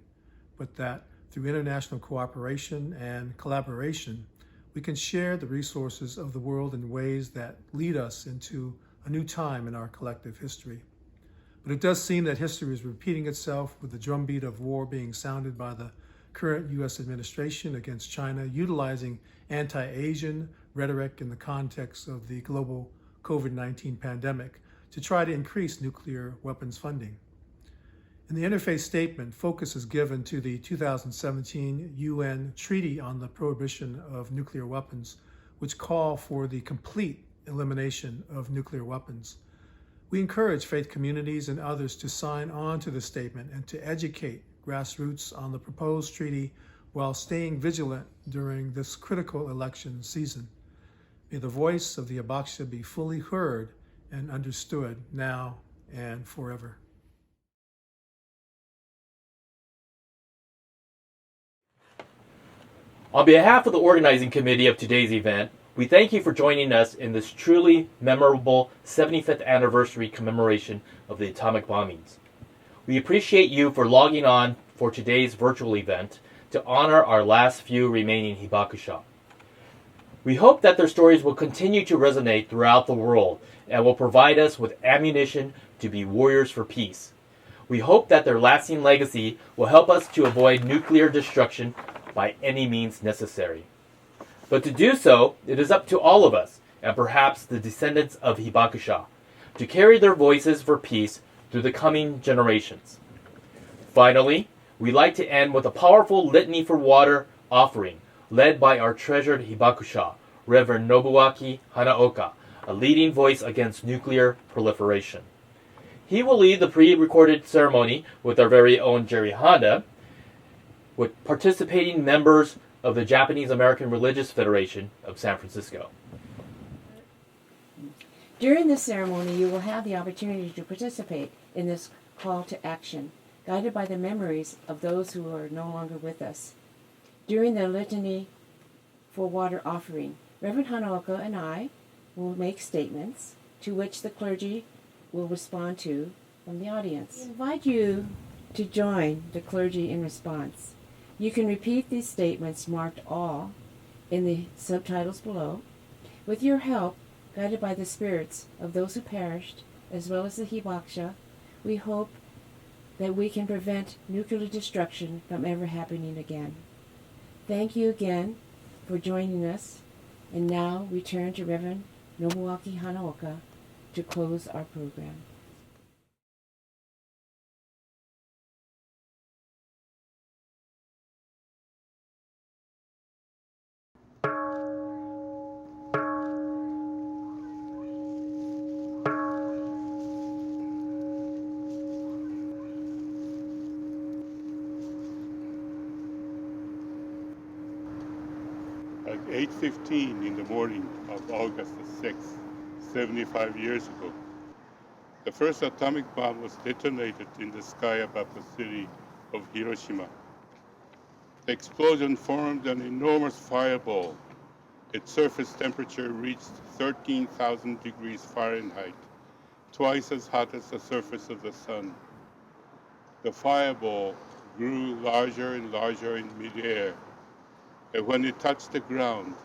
but that through international cooperation and collaboration, we can share the resources of the world in ways that lead us into a new time in our collective history. But it does seem that history is repeating itself, with the drumbeat of war being sounded by the current U.S. administration against China, utilizing anti-Asian rhetoric in the context of the global COVID-19 pandemic to try to increase nuclear weapons funding. In the Interfaith Statement, focus is given to the 2017 UN Treaty on the Prohibition of Nuclear Weapons, which call for the complete elimination of nuclear weapons. We encourage faith communities and others to sign on to the statement and to educate grassroots on the proposed treaty while staying vigilant during this critical election season. May the voice of the hibakusha be fully heard and understood now and forever. On behalf of the organizing committee of today's event, we thank you for joining us in this truly memorable 75th anniversary commemoration of the atomic bombings. We appreciate you for logging on for today's virtual event to honor our last few remaining hibakusha. We hope that their stories will continue to resonate throughout the world and will provide us with ammunition to be warriors for peace. We hope that their lasting legacy will help us to avoid nuclear destruction by any means necessary. But to do so, it is up to all of us, and perhaps the descendants of hibakusha, to carry their voices for peace through the coming generations. Finally, we'd like to end with a powerful Litany for Water offering, led by our treasured hibakusha, Reverend Nobuwaki Hanoko, a leading voice against nuclear proliferation. He will lead the pre-recorded ceremony with our very own Jerry Honda, with participating members of the Japanese American Religious Federation of San Francisco. During this ceremony, you will have the opportunity to participate in this call to action, guided by the memories of those who are no longer with us. During the Litany for Water offering, Reverend Hanoko and I will make statements to which the clergy will respond to from the audience. We invite you to join the clergy in response. You can repeat these statements marked all in the subtitles below. With your help, guided by the spirits of those who perished, as well as the hibakusha, we hope that we can prevent nuclear destruction from ever happening again. Thank you again for joining us, and now we turn to Reverend Nobuwaki Hanoko to close our program. 8:15 in the morning of August the 6th, 75 years ago. The first atomic bomb was detonated in the sky above the city of Hiroshima. The explosion formed an enormous fireball. Its surface temperature reached 13,000 degrees Fahrenheit, twice as hot as the surface of the sun. The fireball grew larger and larger in midair, and when it touched the ground,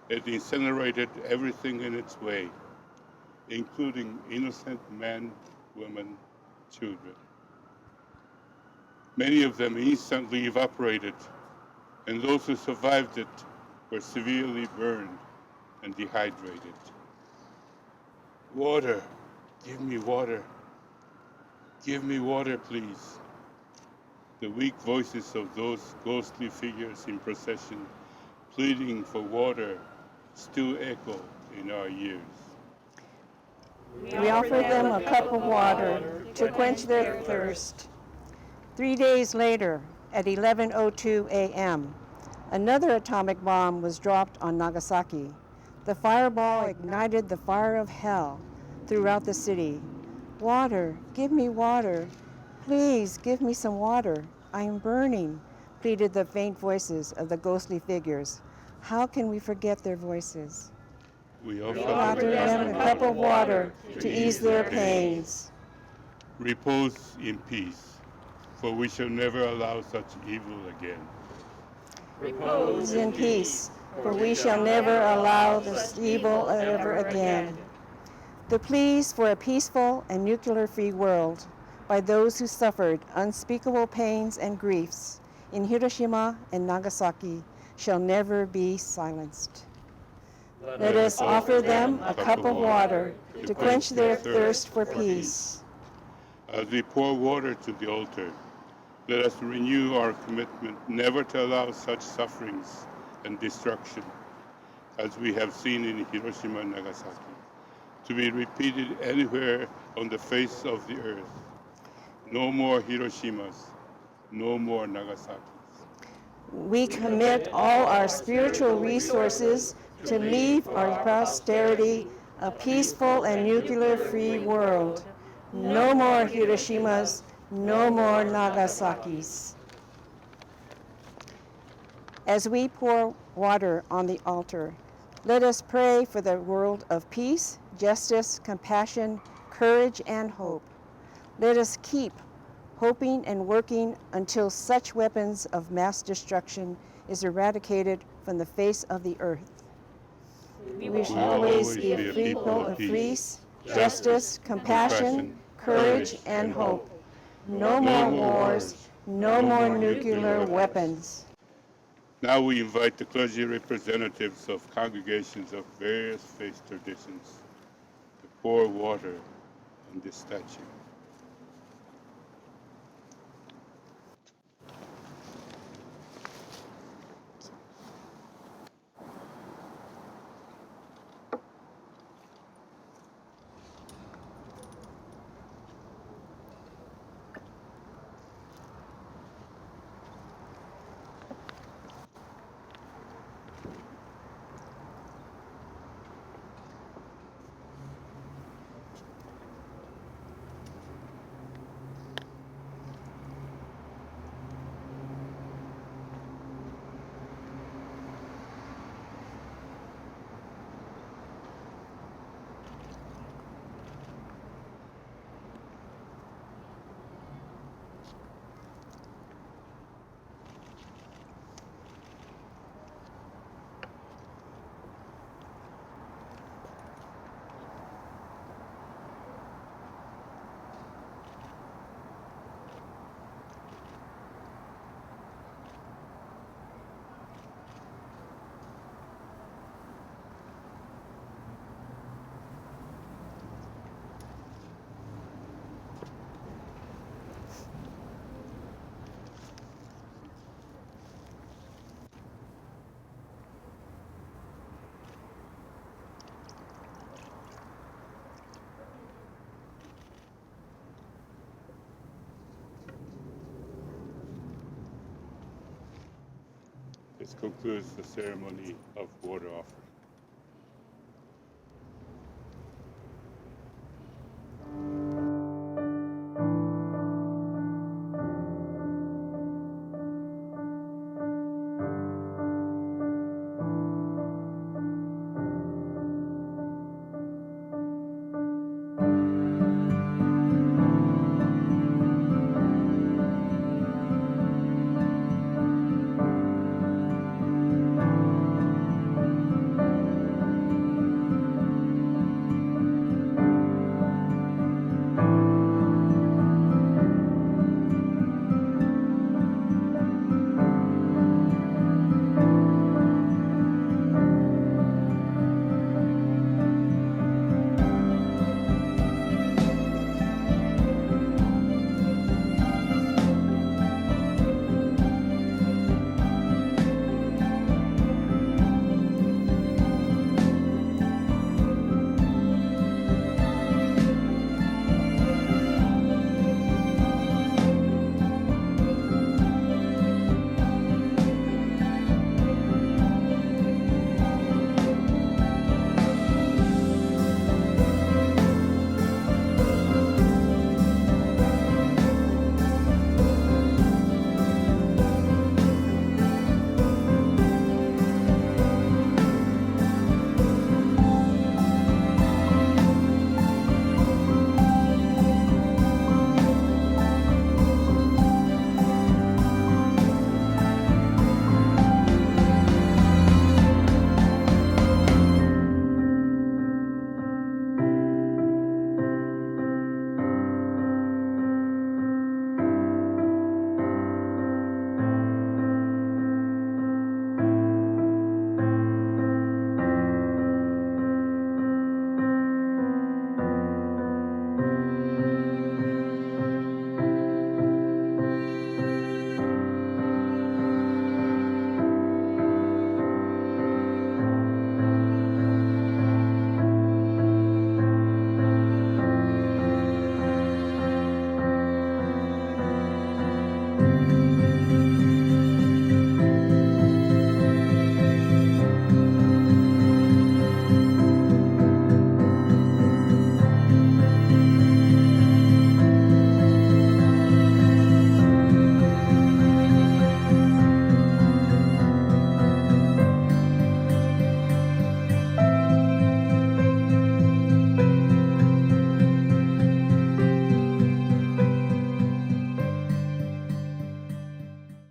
it incinerated everything in its way, including innocent men, women, children. Many of them instantly evaporated, and those who survived it were severely burned and dehydrated. Water, give me water. Give me water, please. The weak voices of those ghostly figures in procession pleading for water still echo in our ears. We offer them a cup of water to quench their thirst. 3 days later, at 11:02 a.m., another atomic bomb was dropped on Nagasaki. The fireball ignited the fire of hell throughout the city. Water, give me water. Please give me some water. I am burning, pleaded the faint voices of the ghostly figures. How can we forget their voices? We offer them a cup of water to ease their pains. Repose in peace, for we shall never allow such evil again. Repose in peace, for we shall never allow this evil ever again. The pleas for a peaceful and nuclear-free world by those who suffered unspeakable pains and griefs in Hiroshima and Nagasaki shall never be silenced. Let us offer them a cup of water to quench their thirst for peace. As we pour water to the altar, let us renew our commitment never to allow such sufferings and destruction as we have seen in Hiroshima and Nagasaki to be repeated anywhere on the face of the earth. No more Hiroshimas, no more Nagasaki's. We commit all our spiritual resources to leave our posterity a peaceful and nuclear-free world. No more Hiroshimas, no more Nagasaki's. As we pour water on the altar, let us pray for the world of peace, justice, compassion, courage, and hope. Let us keep hoping and working until such weapons of mass destruction is eradicated from the face of the earth. We shall always be a people of peace, justice, compassion, courage, and hope. No more wars, no more nuclear weapons. Now we invite the clergy representatives of congregations of various faith traditions to pour water on this statue. This concludes the ceremony of water offering.